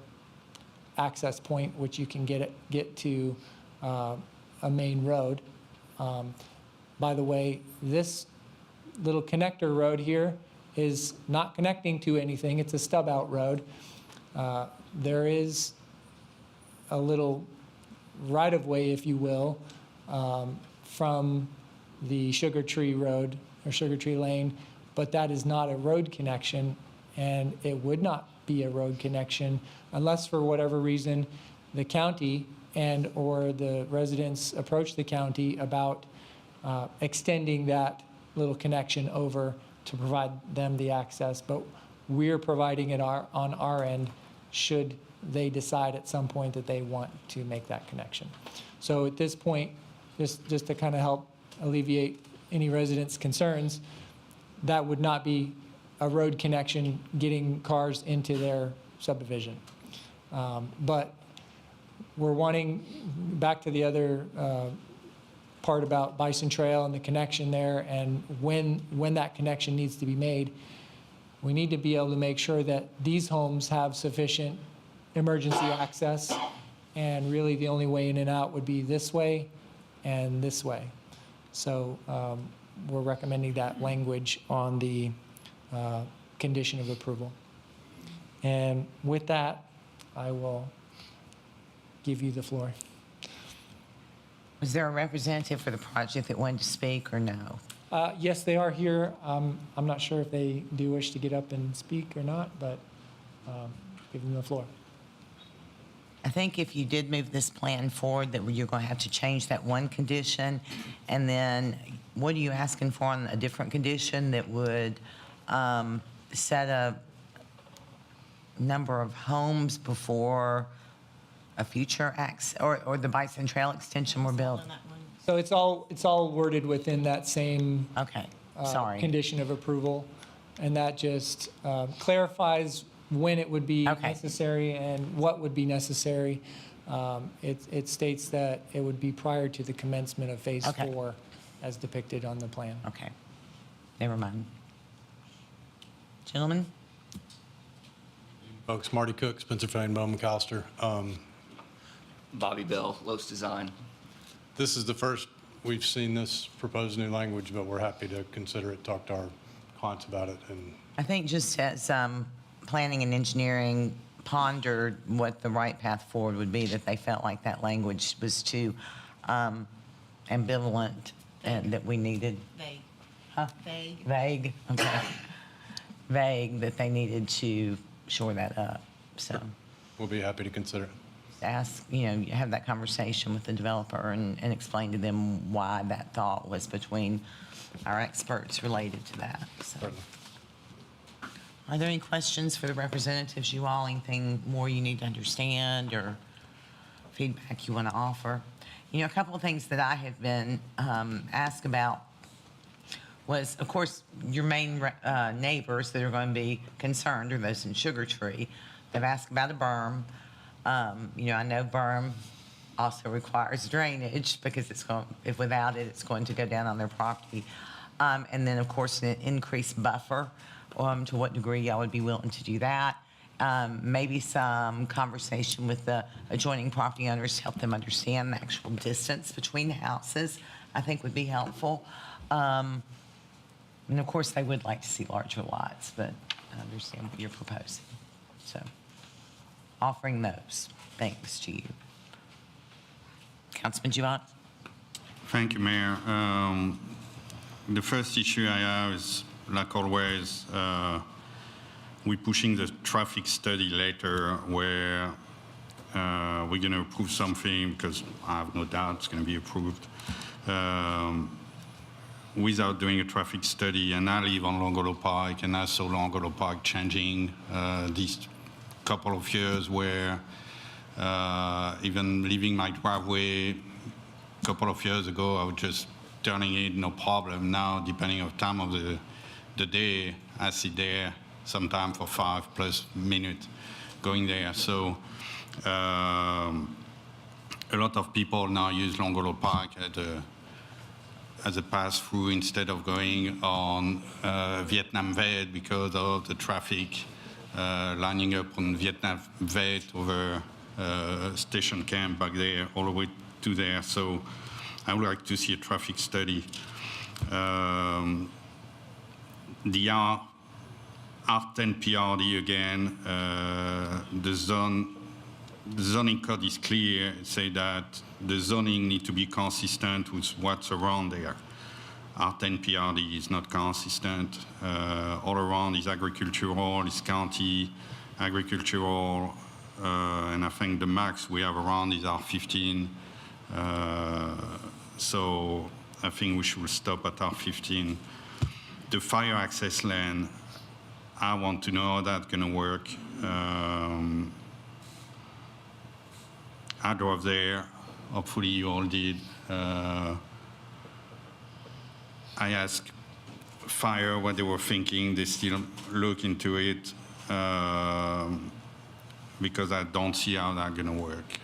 access point, which you can get to a main road. By the way, this little connector road here is not connecting to anything. It's a stub out road. There is a little right-of-way, if you will, from the Sugar Tree Road or Sugar Tree Lane, but that is not a road connection, and it would not be a road connection unless for whatever reason the county and or the residents approach the county about extending that little connection over to provide them the access. But we're providing it on our end should they decide at some point that they want to make that connection. So at this point, just to kind of help alleviate any residents' concerns, that would not be a road connection getting cars into their subdivision. But we're wanting, back to the other part about Bison Trail and the connection there, and when that connection needs to be made, we need to be able to make sure that these homes have sufficient emergency access, and really the only way in and out would be this way and this way. So we're recommending that language on the condition of approval. And with that, I will give you the floor. Was there a representative for the project that wanted to speak or no? Yes, they are here. I'm not sure if they do wish to get up and speak or not, but give them the floor. I think if you did move this plan forward, that you're going to have to change that one condition. And then what are you asking for on a different condition that would set a number of homes before a future or the Bison Trail extension we're building? So it's all worded within that same Okay, sorry. condition of approval, and that just clarifies when it would be necessary and what would be necessary. It states that it would be prior to the commencement of Phase 4 as depicted on the plan. Okay, never mind. Gentlemen? Folks, Marty Cook, Spencer Fane, Bowman McAllister. Bobby Bell, Los Design. This is the first we've seen this proposed new language, but we're happy to consider it, talk to our clients about it. And I think just as planning and engineering pondered what the right path forward would be, that they felt like that language was too ambivalent and that we needed. Vague. Huh? Vague. Vague, okay. Vague, that they needed to shore that up, so. we'll be happy to consider it. Ask, have that conversation with the developer and explain to them why that thought was between our experts related to that, so. Certainly. Are there any questions for the representatives, you all? Anything more you need to understand or feedback you want to offer? A couple of things that I have been asked about was, of course, your main neighbors that are going to be concerned are those in Sugar Tree. They've asked about a berm. I know berm also requires drainage because if without it, it's going to go down on their property. And then, of course, an increased buffer. To what degree y'all would be willing to do that. Maybe some conversation with the adjoining property owners to help them understand the actual distance between the houses, I think would be helpful. And of course, they would like to see larger lots, but I understand what you're proposing. So offering those things to you. Councilman Givat? Thank you, Mayor. The first issue I have is, like always, we're pushing the traffic study later where we're going to approve something, because I have no doubt it's going to be approved, without doing a traffic study. And I live on Longolo Park, and I saw Longolo Park changing these couple of years where even leaving my driveway a couple of years ago, I was just turning it, no problem. Now, depending on the time of the day, I sit there sometime for 5+ minutes going there. So a lot of people now use Longolo Park as a pass-through instead of going on Vietnam Vet because of the traffic lining up on Vietnam Vet over station camp back there, all the way to there. So I would like to see a traffic study. The R10 PRD again, the zoning code is clear. It say that the zoning need to be consistent with what's around there. R10 PRD is not consistent. All around is agricultural, is county agricultural, and I think the max we have around is R15. So I think we should stop at R15. The fire access lane, I want to know how that's going to work. I drove there. Hopefully you all did. I asked fire what they were thinking. They still look into it because I don't see how that's going to work.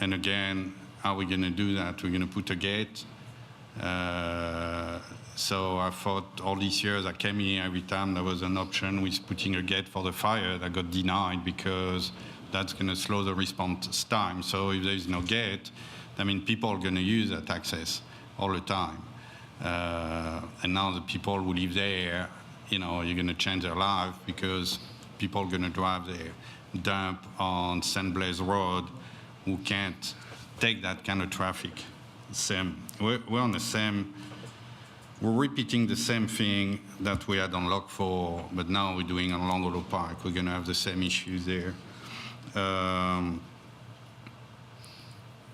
And again, how are we going to do that? We're going to put a gate. So I thought all these years I came here, every time there was an option with putting a gate for the fire that got denied because that's going to slow the response time. So if there's no gate, I mean, people are going to use that access all the time. And now the people who live there, you know, you're going to change their life because people are going to drive there, dump on St. Blaise Road, who can't take that kind of traffic. We're on the same. We're repeating the same thing that we had on Lock 4, but now we're doing on Longolo Park. We're going to have the same issues there.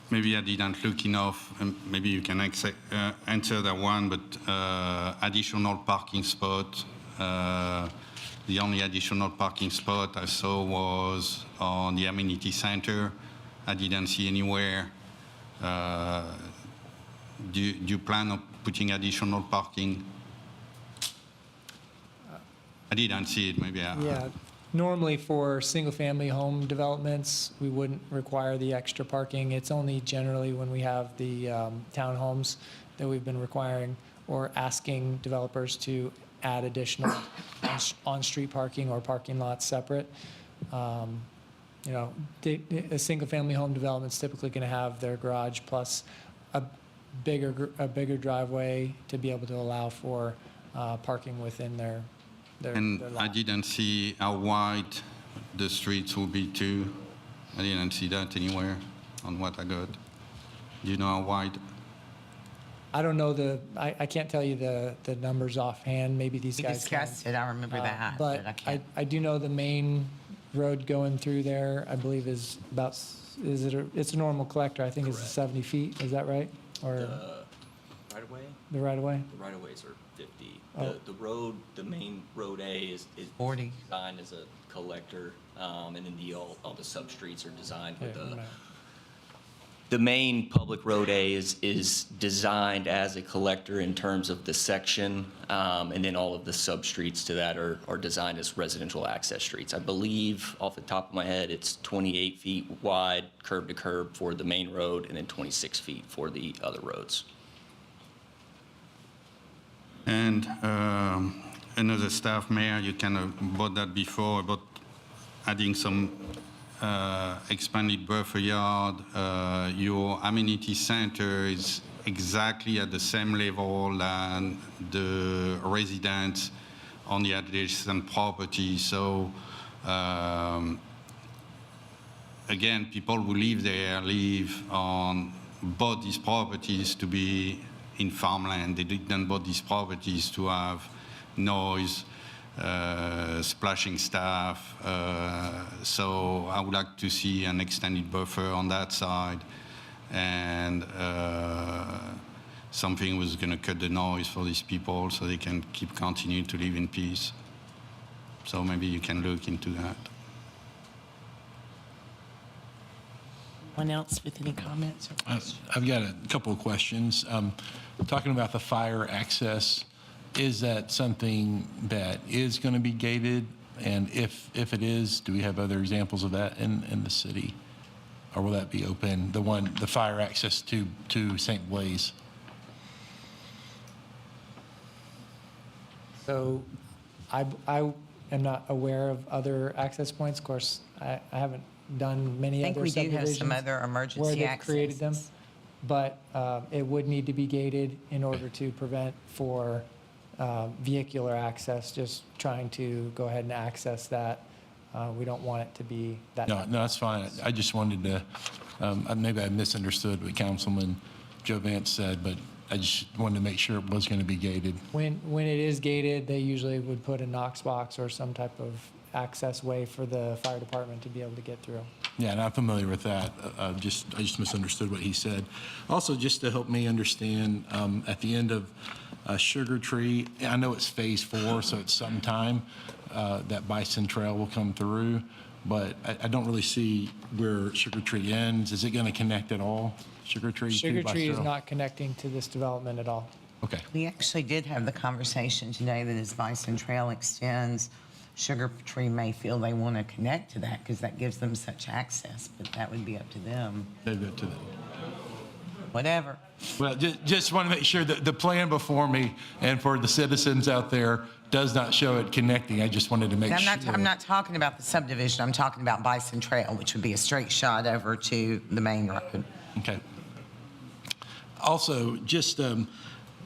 Maybe I didn't look enough, and maybe you can answer that one, but additional parking spot. The only additional parking spot I saw was on the amenity center. I didn't see anywhere. Do you plan on putting additional parking? I didn't see it, maybe. Yeah, normally for single-family home developments, we wouldn't require the extra parking. It's only generally when we have the townhomes that we've been requiring or asking developers to add additional on-street parking or parking lots separate. You know, a single-family home development's typically going to have their garage plus a bigger driveway to be able to allow for parking within their lot. I didn't see how wide the streets will be too. I didn't see that anywhere on what I got. Do you know how wide? I don't know I can't tell you the numbers offhand. Maybe these guys discussed it, I remember that. But I can't. I do know the main road going through there, I believe, is about, it's a normal collector. I think it's 70 feet. Is that right? Or Right-of-way? the right of way? The right-of-ways are 50. Oh. The road, the main road A is 40. designed as a collector, and then all the sub-streets are designed with Yeah, the main public road A is designed as a collector in terms of the section, and then all of the sub-streets to that are designed as residential access streets. I believe, off the top of my head, it's 28 feet wide, curb to curb for the main road, and then 26 feet for the other roads. And another staff mayor, you kind of brought that before, about adding some expanded buffer yard. Your amenity center is exactly at the same level than the residents on the adjacent property. So again, people who live there bought these properties to be in farmland. They didn't buy these properties to have noise, splashing stuff. So I would like to see an extended buffer on that side, and something was going to cut the noise for these people so they can continue to live in peace. So maybe you can look into that. Anyone else with any comments or questions? I've got a couple of questions. Talking about the fire access, is that something that is going to be gated? And if it is, do we have other examples of that in the city? Or will that be open, the fire access to St. Blaise? So I am not aware of other access points. Of course, I haven't done many I think other we do have subdivisions some other where emergency they've created them. accesses. But it would need to be gated in order to prevent for vehicular access, just trying to go ahead and access that. We don't want it to be that. No, that's fine. I just wanted to, maybe I misunderstood what Councilman Joe Vance said, but I just wanted to make sure it was going to be gated. When it is gated, they usually would put a Knox box or some type of access way for the fire department to be able to get through. Yeah, and I'm familiar with that. I just misunderstood what he said. Also, just to help me understand, at the end of Sugar Tree, I know it's phase 4, so it's sometime that Bison Trail will come through, but I don't really see where Sugar Tree ends. Is it going to connect at all, Sugar Tree? Sugar to Tree is Bison Trail? not connecting to this development at all. Okay. We actually did have the conversation today that as Bison Trail extends, Sugar Tree may feel they want to connect to that because that gives them such access, but that would be up to them. Leave it to them. Whatever. Well, just want to make sure that the plan before me and for the citizens out there does not show it connecting. I just wanted to make sure. I'm not talking about the subdivision. I'm talking about Bison Trail, which would be a straight shot over to the main road. Okay. Also, just,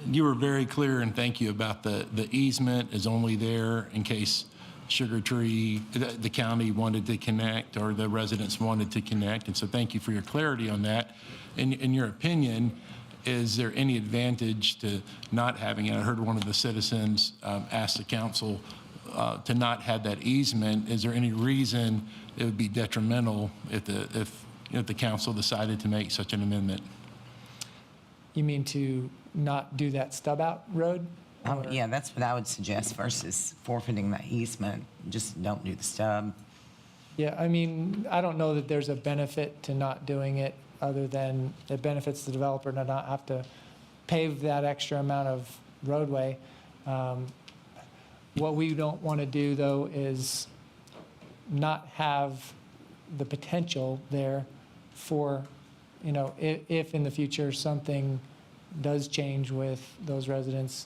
you were very clear, and thank you, about the easement is only there in case Sugar Tree, the county wanted to connect or the residents wanted to connect. And so thank you for your clarity on that. In your opinion, is there any advantage to not having it? I heard one of the citizens ask the council to not have that easement. Is there any reason it would be detrimental if the council decided to make such an amendment? You mean to not do that stub out road? Yeah, that's what I would suggest versus forfeiting that easement. Just don't do the stub. Yeah, I mean, I don't know that there's a benefit to not doing it other than it benefits the developer to not have to pave that extra amount of roadway. What we don't want to do, though, is not have the potential there for, if in the future something does change with those residents,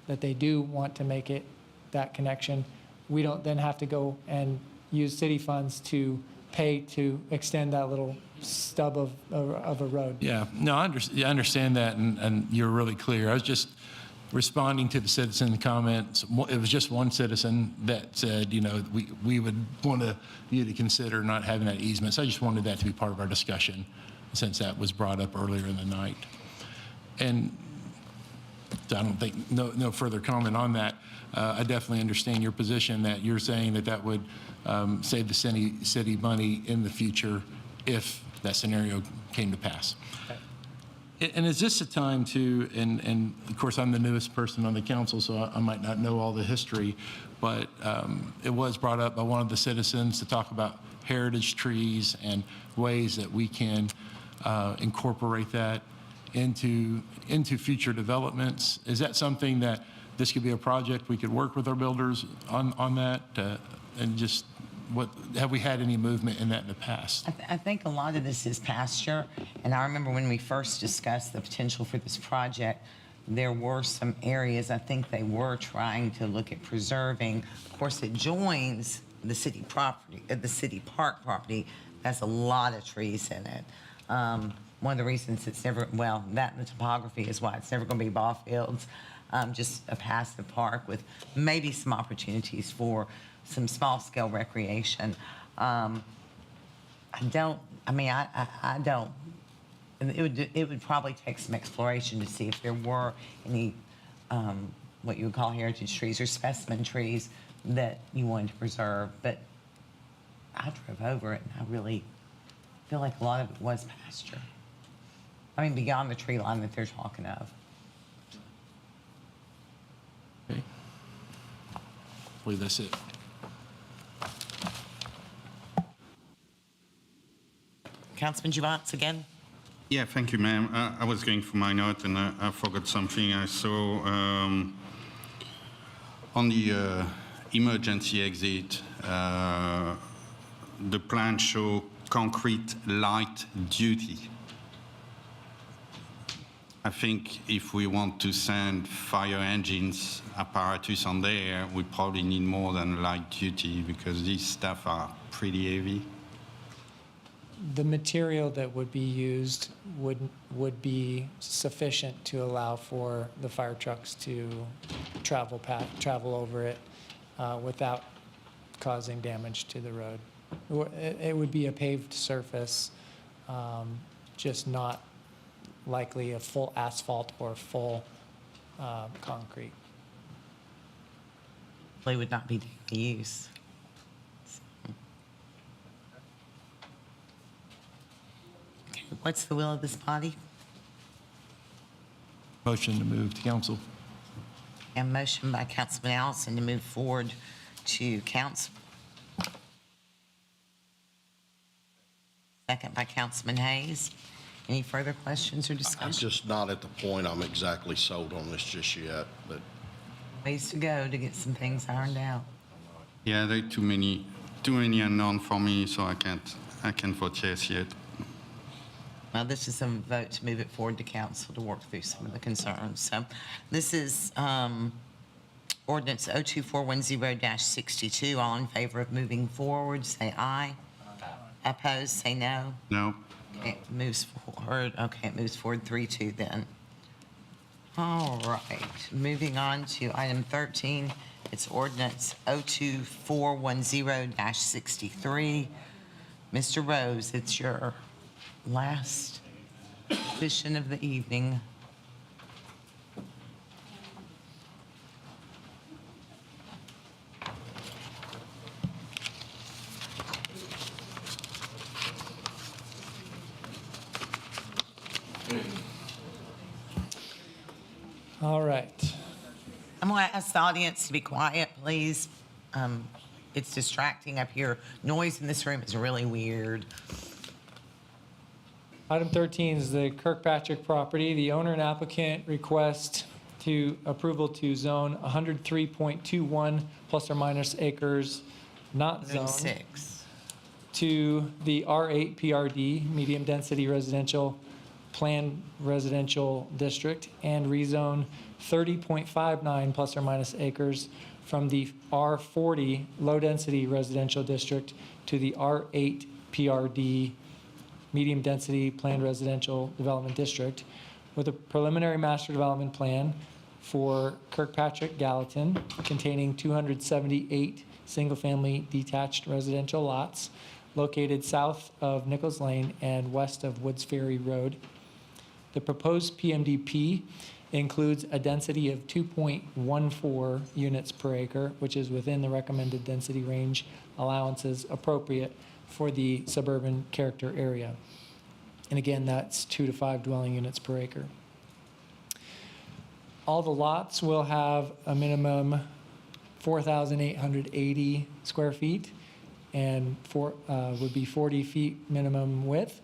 that they do want to make it that connection, we don't then have to go and use city funds to pay to extend that little stub of a road. Yeah, no, I understand that, and you're really clear. I was just responding to the citizen comments. It was just one citizen that said, we would want you to consider not having that easement. So I just wanted that to be part of our discussion since that was brought up earlier in the night. And I don't think, no further comment on that. I definitely understand your position that you're saying that would save the city money in the future if that scenario came to pass. Okay. And is this a time to, and of course I'm the newest person on the council, so I might not know all the history, but it was brought up by one of the citizens to talk about heritage trees and ways that we can incorporate that into future developments. Is that something that this could be a project we could work with our builders on that? And just have we had any movement in that in the past? I think a lot of this is pasture. And I remember when we first discussed the potential for this project, there were some areas I think they were trying to look at preserving. Of course, it joins the city property, the city park property. That's a lot of trees in it. One of the reasons it's never, well, that and the topography is why it's never going to be ball fields, just a passive park with maybe some opportunities for some small-scale recreation. I don't, and it would probably take some exploration to see if there were any, what you would call heritage trees or specimen trees that you wanted to preserve. But I drove over it and I really feel like a lot of it was pasture. I mean, beyond the tree line that they're talking of. Okay. I believe that's it. Councilman Juvance again. Yeah, thank you, ma'am. I was going through my note and I forgot something. I saw on the emergency exit, the plan show concrete light duty. I think if we want to send fire engines apparatus on there, we probably need more than light duty because these stuff are pretty heavy. The material that would be used would be sufficient to allow for the fire trucks to travel over it without causing damage to the road. It would be a paved surface, just not likely a full asphalt or full concrete. They would not be daily use. Okay, what's the will of this body? Motion to move to council. And motion by Councilman Allison to move forward to council. Second by Councilman Hayes. Any further questions or I'm discussion? just not at the point I'm exactly sold on this just yet, but Ways to go to get some things ironed out. Yeah, there are too many unknown for me, so I can't vote yes yet. Well, this is a vote to move it forward to council to work through some of the concerns. So this is ordinance 02410-62. All in favor of moving forward, say aye. Opposed, say no. No. Okay, it moves forward. Okay, it moves forward 3-2 then. All right, moving on to item 13. It's ordinance 02410-63. Mr. Rose, it's your last edition of the evening. All right. I'm going to ask the audience to be quiet, please. It's distracting up here. Noise in this room is really weird. Item 13 is the Kirkpatrick property. The owner and applicant request to approval to zone 103.21 plus or minus acres, not zoned, 6. to the R8 PRD, medium density residential, planned residential district, and rezone 30.59 plus or minus acres from the R40 low density residential district to the R8 PRD, medium density planned residential development district, with a preliminary master development plan for Kirkpatrick Gallatin containing 278 single-family detached residential lots located south of Nichols Lane and west of Woods Ferry Road. The proposed PMDP includes a density of 2.14 units per acre, which is within the recommended density range allowances appropriate for the suburban character area. And again, that's 2 to 5 dwelling units per acre. All the lots will have a minimum 4,880 square feet and would be 40 feet minimum width.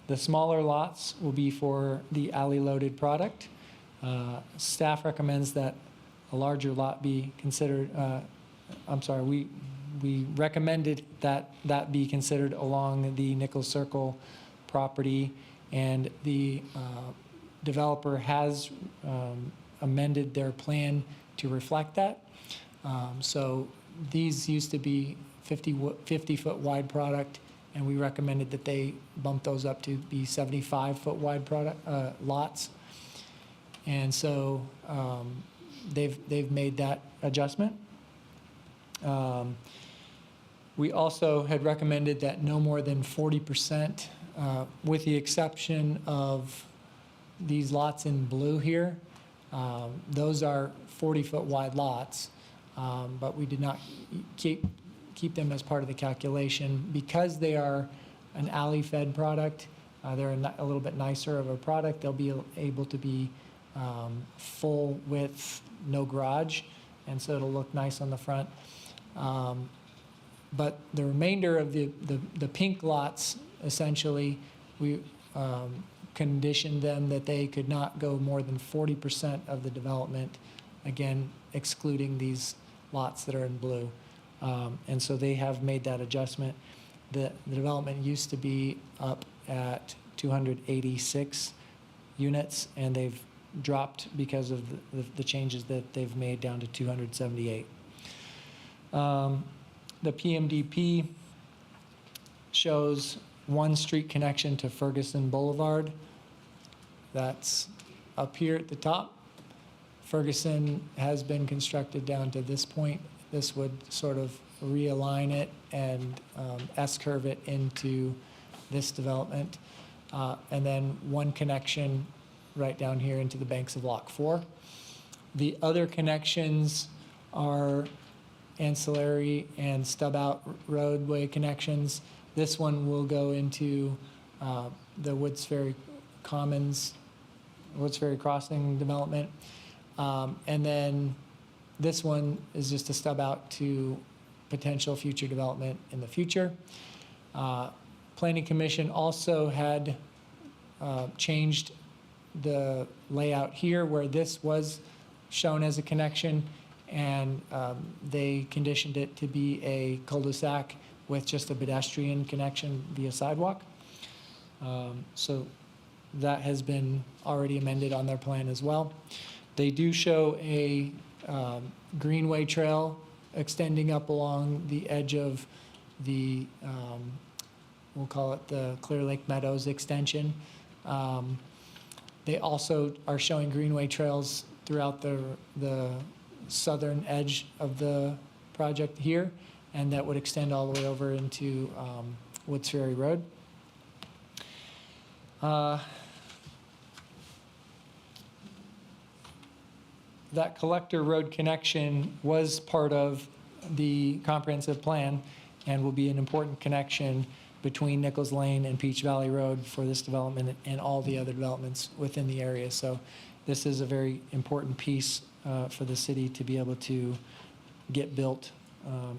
The smaller lots will be for the alley-loaded product. Staff recommends that a larger lot be considered, we recommended that that be considered along the Nichols Circle property, and the developer has amended their plan to reflect that. So these used to be 50-foot wide product, and we recommended that they bump those up to be 75-foot wide product lots. And so they've made that adjustment. We also had recommended that no more than 40%, with the exception of these lots in blue here. Those are 40-foot wide lots, but we did not keep them as part of the calculation because they are an alley-fed product. They're a little bit nicer of a product. They'll be able to be full width, no garage, and so it'll look nice on the front. But the remainder of the pink lots, essentially, we conditioned them that they could not go more than 40% of the development, again, excluding these lots that are in blue. And so they have made that adjustment. The development used to be up at 286 units, and they've dropped because of the changes that they've made down to 278. The PMDP shows one street connection to Ferguson Boulevard. That's up here at the top. Ferguson has been constructed down to this point. This would sort of realign it and S-curve it into this development. And then one connection right down here into the banks of Lock 4. The other connections are ancillary and stub-out roadway connections. This one will go into the Woods Ferry Commons, Woods Ferry Crossing development. And then this one is just a stub-out to potential future development in the future. Planning Commission also had changed the layout here where this was shown as a connection, and they conditioned it to be a cul-de-sac with just a pedestrian connection via sidewalk. So that has been already amended on their plan as well. They do show a greenway trail extending up along the edge of the, we'll call it the Clear Lake Meadows extension. They also are showing greenway trails throughout the southern edge of the project here, and that would extend all the way over into Woods Ferry Road. That collector road connection was part of the comprehensive plan and will be an important connection between Nichols Lane and Peach Valley Road for this development and all the other developments within the area. So this is a very important piece for the city to be able to get built,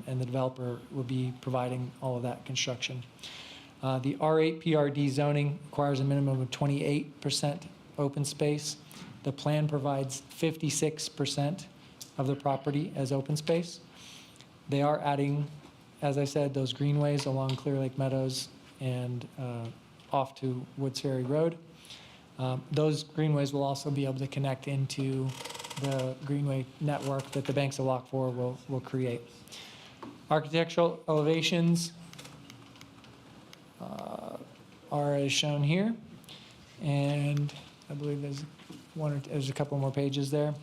and the developer will be providing all of that construction. The R8 PRD zoning requires a minimum of 28% open space. The plan provides 56% of the property as open space. They are adding, as I said, those greenways along Clear Lake Meadows and off to Woods Ferry Road. Those greenways will also be able to connect into the greenway network that the banks of Lock 4 will create. Architectural elevations are as shown here, and I believe there's a couple more pages there.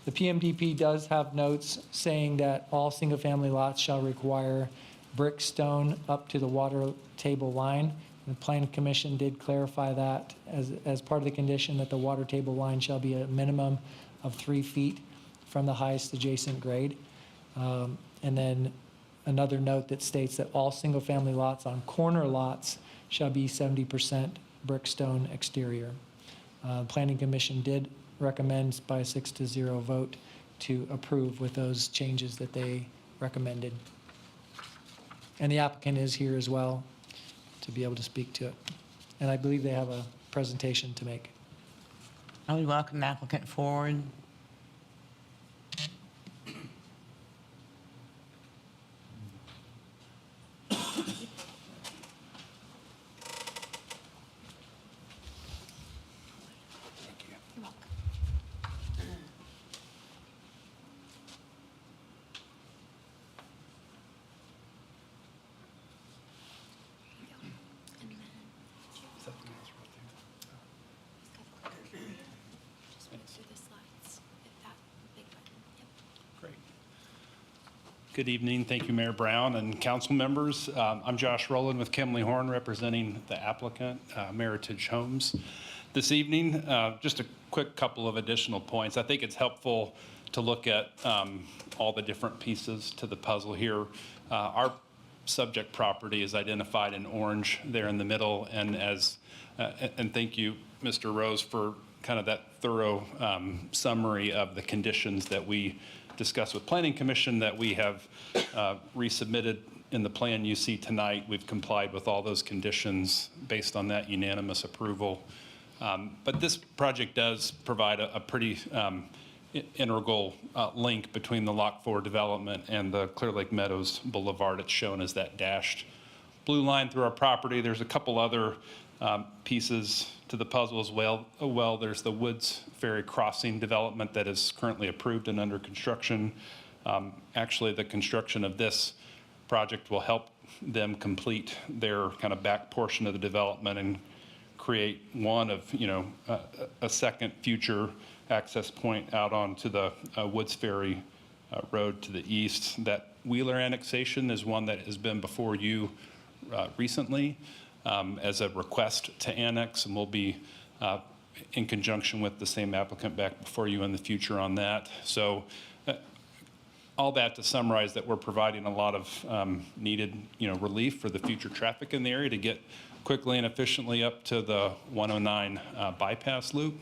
The PMDP does have notes saying that all single-family lots shall require brick stone up to the water table line. The Planning Commission did clarify that as part of the condition that the water table line shall be a minimum of 3 feet from the highest adjacent grade. And then another note that states that all single-family lots on corner lots shall be 70% brick stone exterior. Planning Commission did recommend by a 6-0 vote to approve with those changes that they recommended. And the applicant is here as well to be able to speak to it. And I believe they have a presentation to make. I would welcome the applicant forward. Good evening. Thank you, Mayor Brown and council members. I'm Josh Rowland with Kimley Horn, representing the applicant, Meritage Homes. This evening, just a quick couple of additional points. I think it's helpful to look at all the different pieces to the puzzle here. Our subject property is identified in orange there in the middle, and and thank you, Mr. Rose, for kind of that thorough summary of the conditions that we discussed with Planning Commission that we have resubmitted in the plan you see tonight. We've complied with all those conditions based on that unanimous approval. But this project does provide a pretty integral link between the Lock 4 development and the Clear Lake Meadows Boulevard. It's shown as that dashed blue line through our property. There's a couple other pieces to the puzzle as well. There's the Woods Ferry Crossing development that is currently approved and under construction. Actually, the construction of this project will help them complete their kind of back portion of the development and create one of, a second future access point out onto the Woods Ferry Road to the east. That Wheeler annexation is one that has been before you recently as a request to annex, and we'll be in conjunction with the same applicant back before you in the future on that. So all that to summarize that we're providing a lot of needed, relief for the future traffic in the area to get quickly and efficiently up to the 109 bypass loop.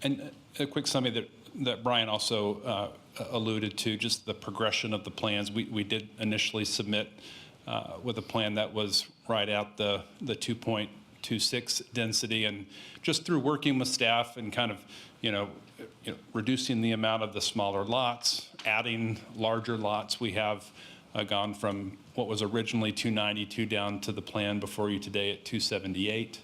And a quick summary that Brian also alluded to, just the progression of the plans. We did initially submit with a plan that was right at the 2.26 density, and just through working with staff and kind of, reducing the amount of the smaller lots, adding larger lots, we have gone from what was originally 292 down to the plan before you today at 278.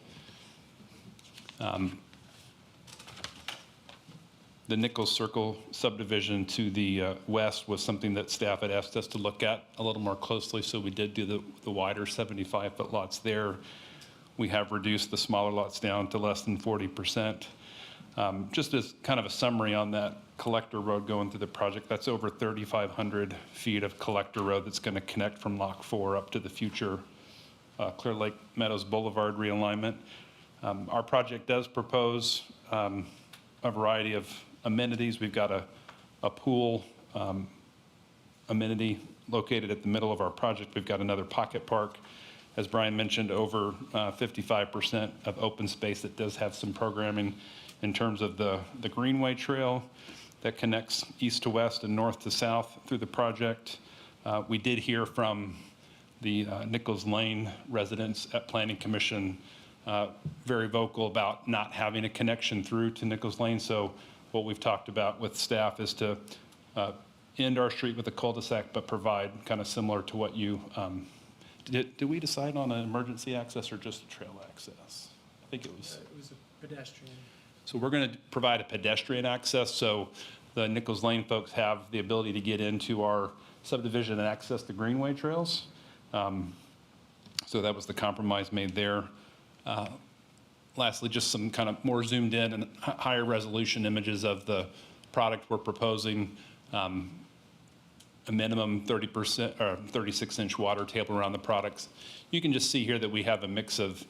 The Nichols Circle subdivision to the west was something that staff had asked us to look at a little more closely, so we did do the wider 75-foot lots there. We have reduced the smaller lots down to less than 40%. Just as kind of a summary on that collector road going through the project, that's over 3,500 feet of collector road that's going to connect from Lock 4 up to the future Clear Lake Meadows Boulevard realignment. Our project does propose a variety of amenities. We've got a pool amenity located at the middle of our project. We've got another pocket park. As Brian mentioned, over 55% of open space that does have some programming in terms of the Greenway Trail that connects east to west and north to south through the project. We did hear from the Nichols Lane residents at Planning Commission, very vocal about not having a connection through to Nichols Lane. So what we've talked about with staff is to end our street with a cul-de-sac, but provide kind of similar to what you, did we decide on an emergency access or just a trail access? I think it was. It was a pedestrian. So we're going to provide a pedestrian access, so the Nichols Lane folks have the ability to get into our subdivision and access the Greenway trails. So that was the compromise made there. Lastly, just some kind of more zoomed in and higher resolution images of the product we're proposing. A minimum 30% or 36-inch water table around the products. You can just see here that we have a mix of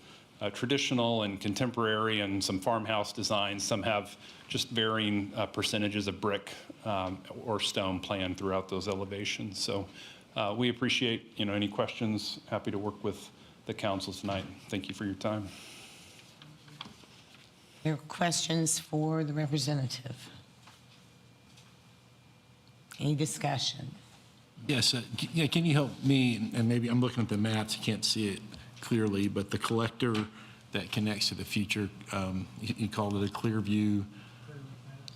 traditional and contemporary and some farmhouse designs. Some have just varying percentages of brick or stone planned throughout those elevations. So we appreciate any questions. Happy to work with the council tonight. Thank you for your time. There are questions for the representative? Any discussion? Yes, can you help me, and maybe I'm looking at the maps, I can't see it clearly, but the collector that connects to the future, you called it a Clearview,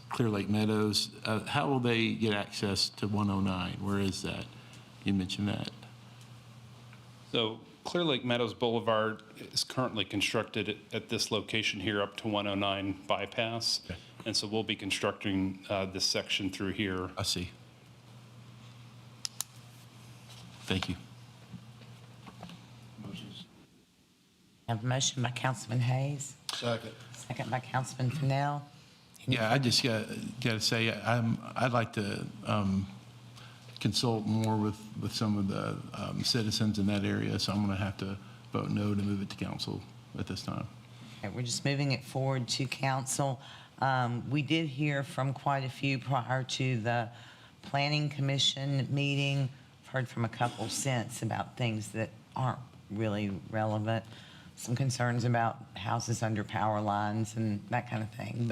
Clear Lake Meadows. How will they get access to 109? Where is that? You mentioned that. So Clear Lake Meadows Boulevard is currently constructed at this location here up to 109 bypass. Okay. And so we'll be constructing this section through here. I see. Thank you. I have a motion by Councilman Hayes. Second. Second by Councilman Fennell. Yeah, I just got to say, I'd like to consult more with some of the citizens in that area, so I'm going to have to vote no to move it to council at this time. Okay, we're just moving it forward to council. We did hear from quite a few prior to the Planning Commission meeting. I've heard from a couple since about things that aren't really relevant. Some concerns about houses under power lines and that kind of thing.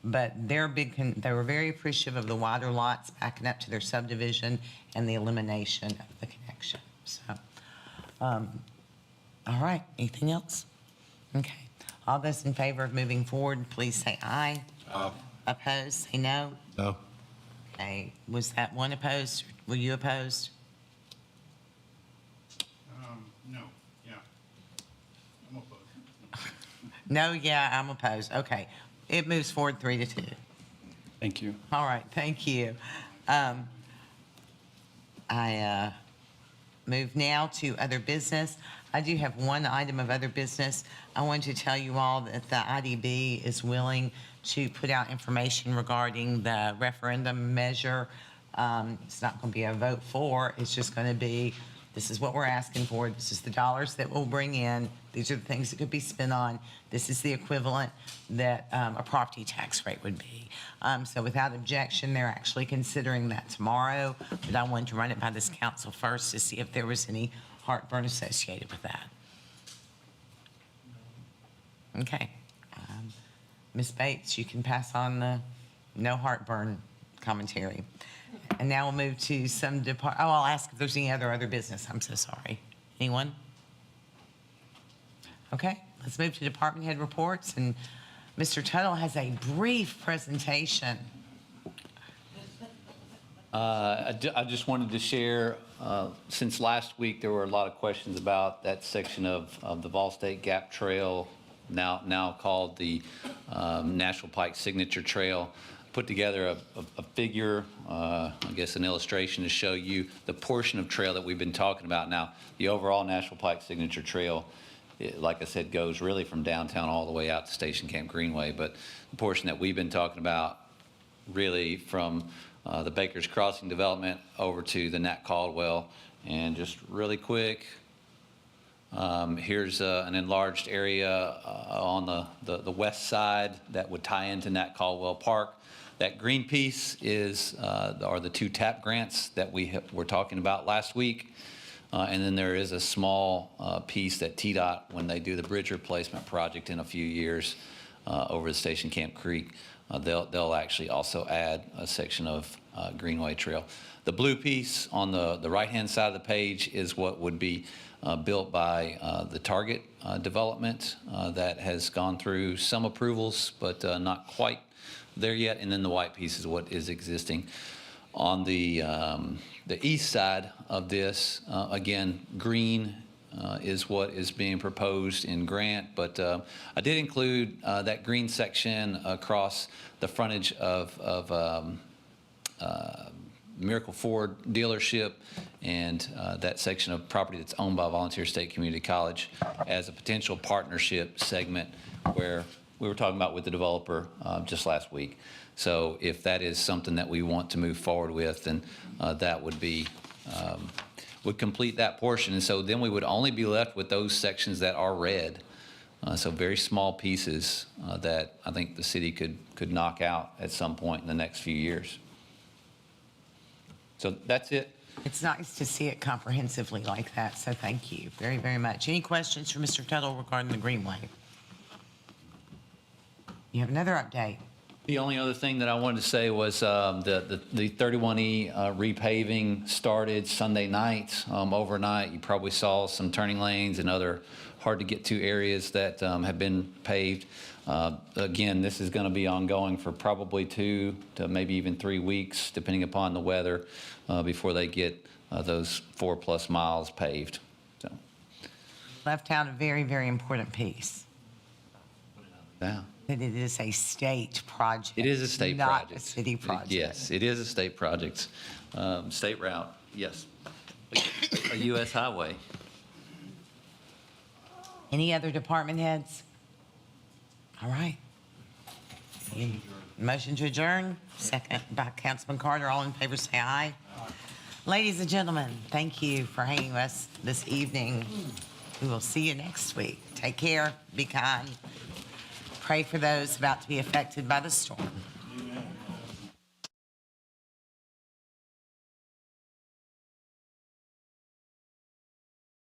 But they're they were very appreciative of the wider lots backing up to their subdivision and the elimination of the connection. So, all right, anything else? Okay. All those in favor of moving forward, please say aye. Aye. Opposed, say no. No. Okay, was that one opposed? Were you opposed? No, yeah, I'm opposed. Okay. It moves forward 3-2. Thank you. All right, thank you. I move now to other business. I do have one item of other business. I want to tell you all that the IDB is willing to put out information regarding the referendum measure. It's not going to be a vote for, it's just going to be, this is what we're asking for, this is the dollars that we'll bring in, these are the things that could be spent on, this is the equivalent that a property tax rate would be. So without objection, they're actually considering that tomorrow, but I wanted to run it by this council first to see if there was any heartburn associated with that. Okay. Ms. Bates, you can pass on the no heartburn commentary. And now we'll move to some I'll ask if there's any other business. I'm so sorry. Anyone? Okay, let's move to department head reports. And Mr. Tuttle has a brief presentation. I just wanted to share, since last week, there were a lot of questions about that section of the Vol State Gap Trail, now called the National Pike Signature Trail. Put together a figure, I guess an illustration to show you the portion of trail that we've been talking about. Now, the overall National Pike Signature Trail, like I said, goes really from downtown all the way out to Station Camp Greenway, but the portion that we've been talking about really from the Baker's Crossing development over to the Nat Caldwell. And just really quick, here's an enlarged area on the west side that would tie into Nat Caldwell Park. That green piece are the 2 TAP grants that we were talking about last week. And then there is a small piece that TDOT, when they do the bridge replacement project in a few years over the Station Camp Creek, they'll actually also add a section of Greenway Trail. The blue piece on the right-hand side of the page is what would be built by the Target development that has gone through some approvals, but not quite there yet. And then the white piece is what is existing. On the east side of this, again, green is what is being proposed in Grant, but I did include that green section across the frontage of Miracle Ford dealership and that section of property that's owned by Volunteer State Community College as a potential partnership segment where we were talking about with the developer just last week. So if that is something that we want to move forward with, then that would be would complete that portion. And so then we would only be left with those sections that are red. So very small pieces that I think the city could knock out at some point in the next few years. So that's it. It's nice to see it comprehensively like that, so thank you very, very much. Any questions for Mr. Tuttle regarding the Greenway? You have another update. The only other thing that I wanted to say was the 31E repaving started Sunday night. Overnight, you probably saw some turning lanes and other hard-to-get-to areas that have been paved. Again, this is going to be ongoing for probably 2 to maybe even 3 weeks, depending upon the weather, before they get those 4+ miles paved. So. Left out a very, very important piece. Yeah. That it is a state project. It is a state project. Not a city project. Yes, it is a state project. State route, yes. A U.S. highway. Any other department heads? All right. Motion to adjourn, second by Councilman Carter. All in favor, say aye. Ladies and gentlemen, thank you for hanging with us this evening. We will see you next week. Take care, be kind. Pray for those about to be affected by the storm.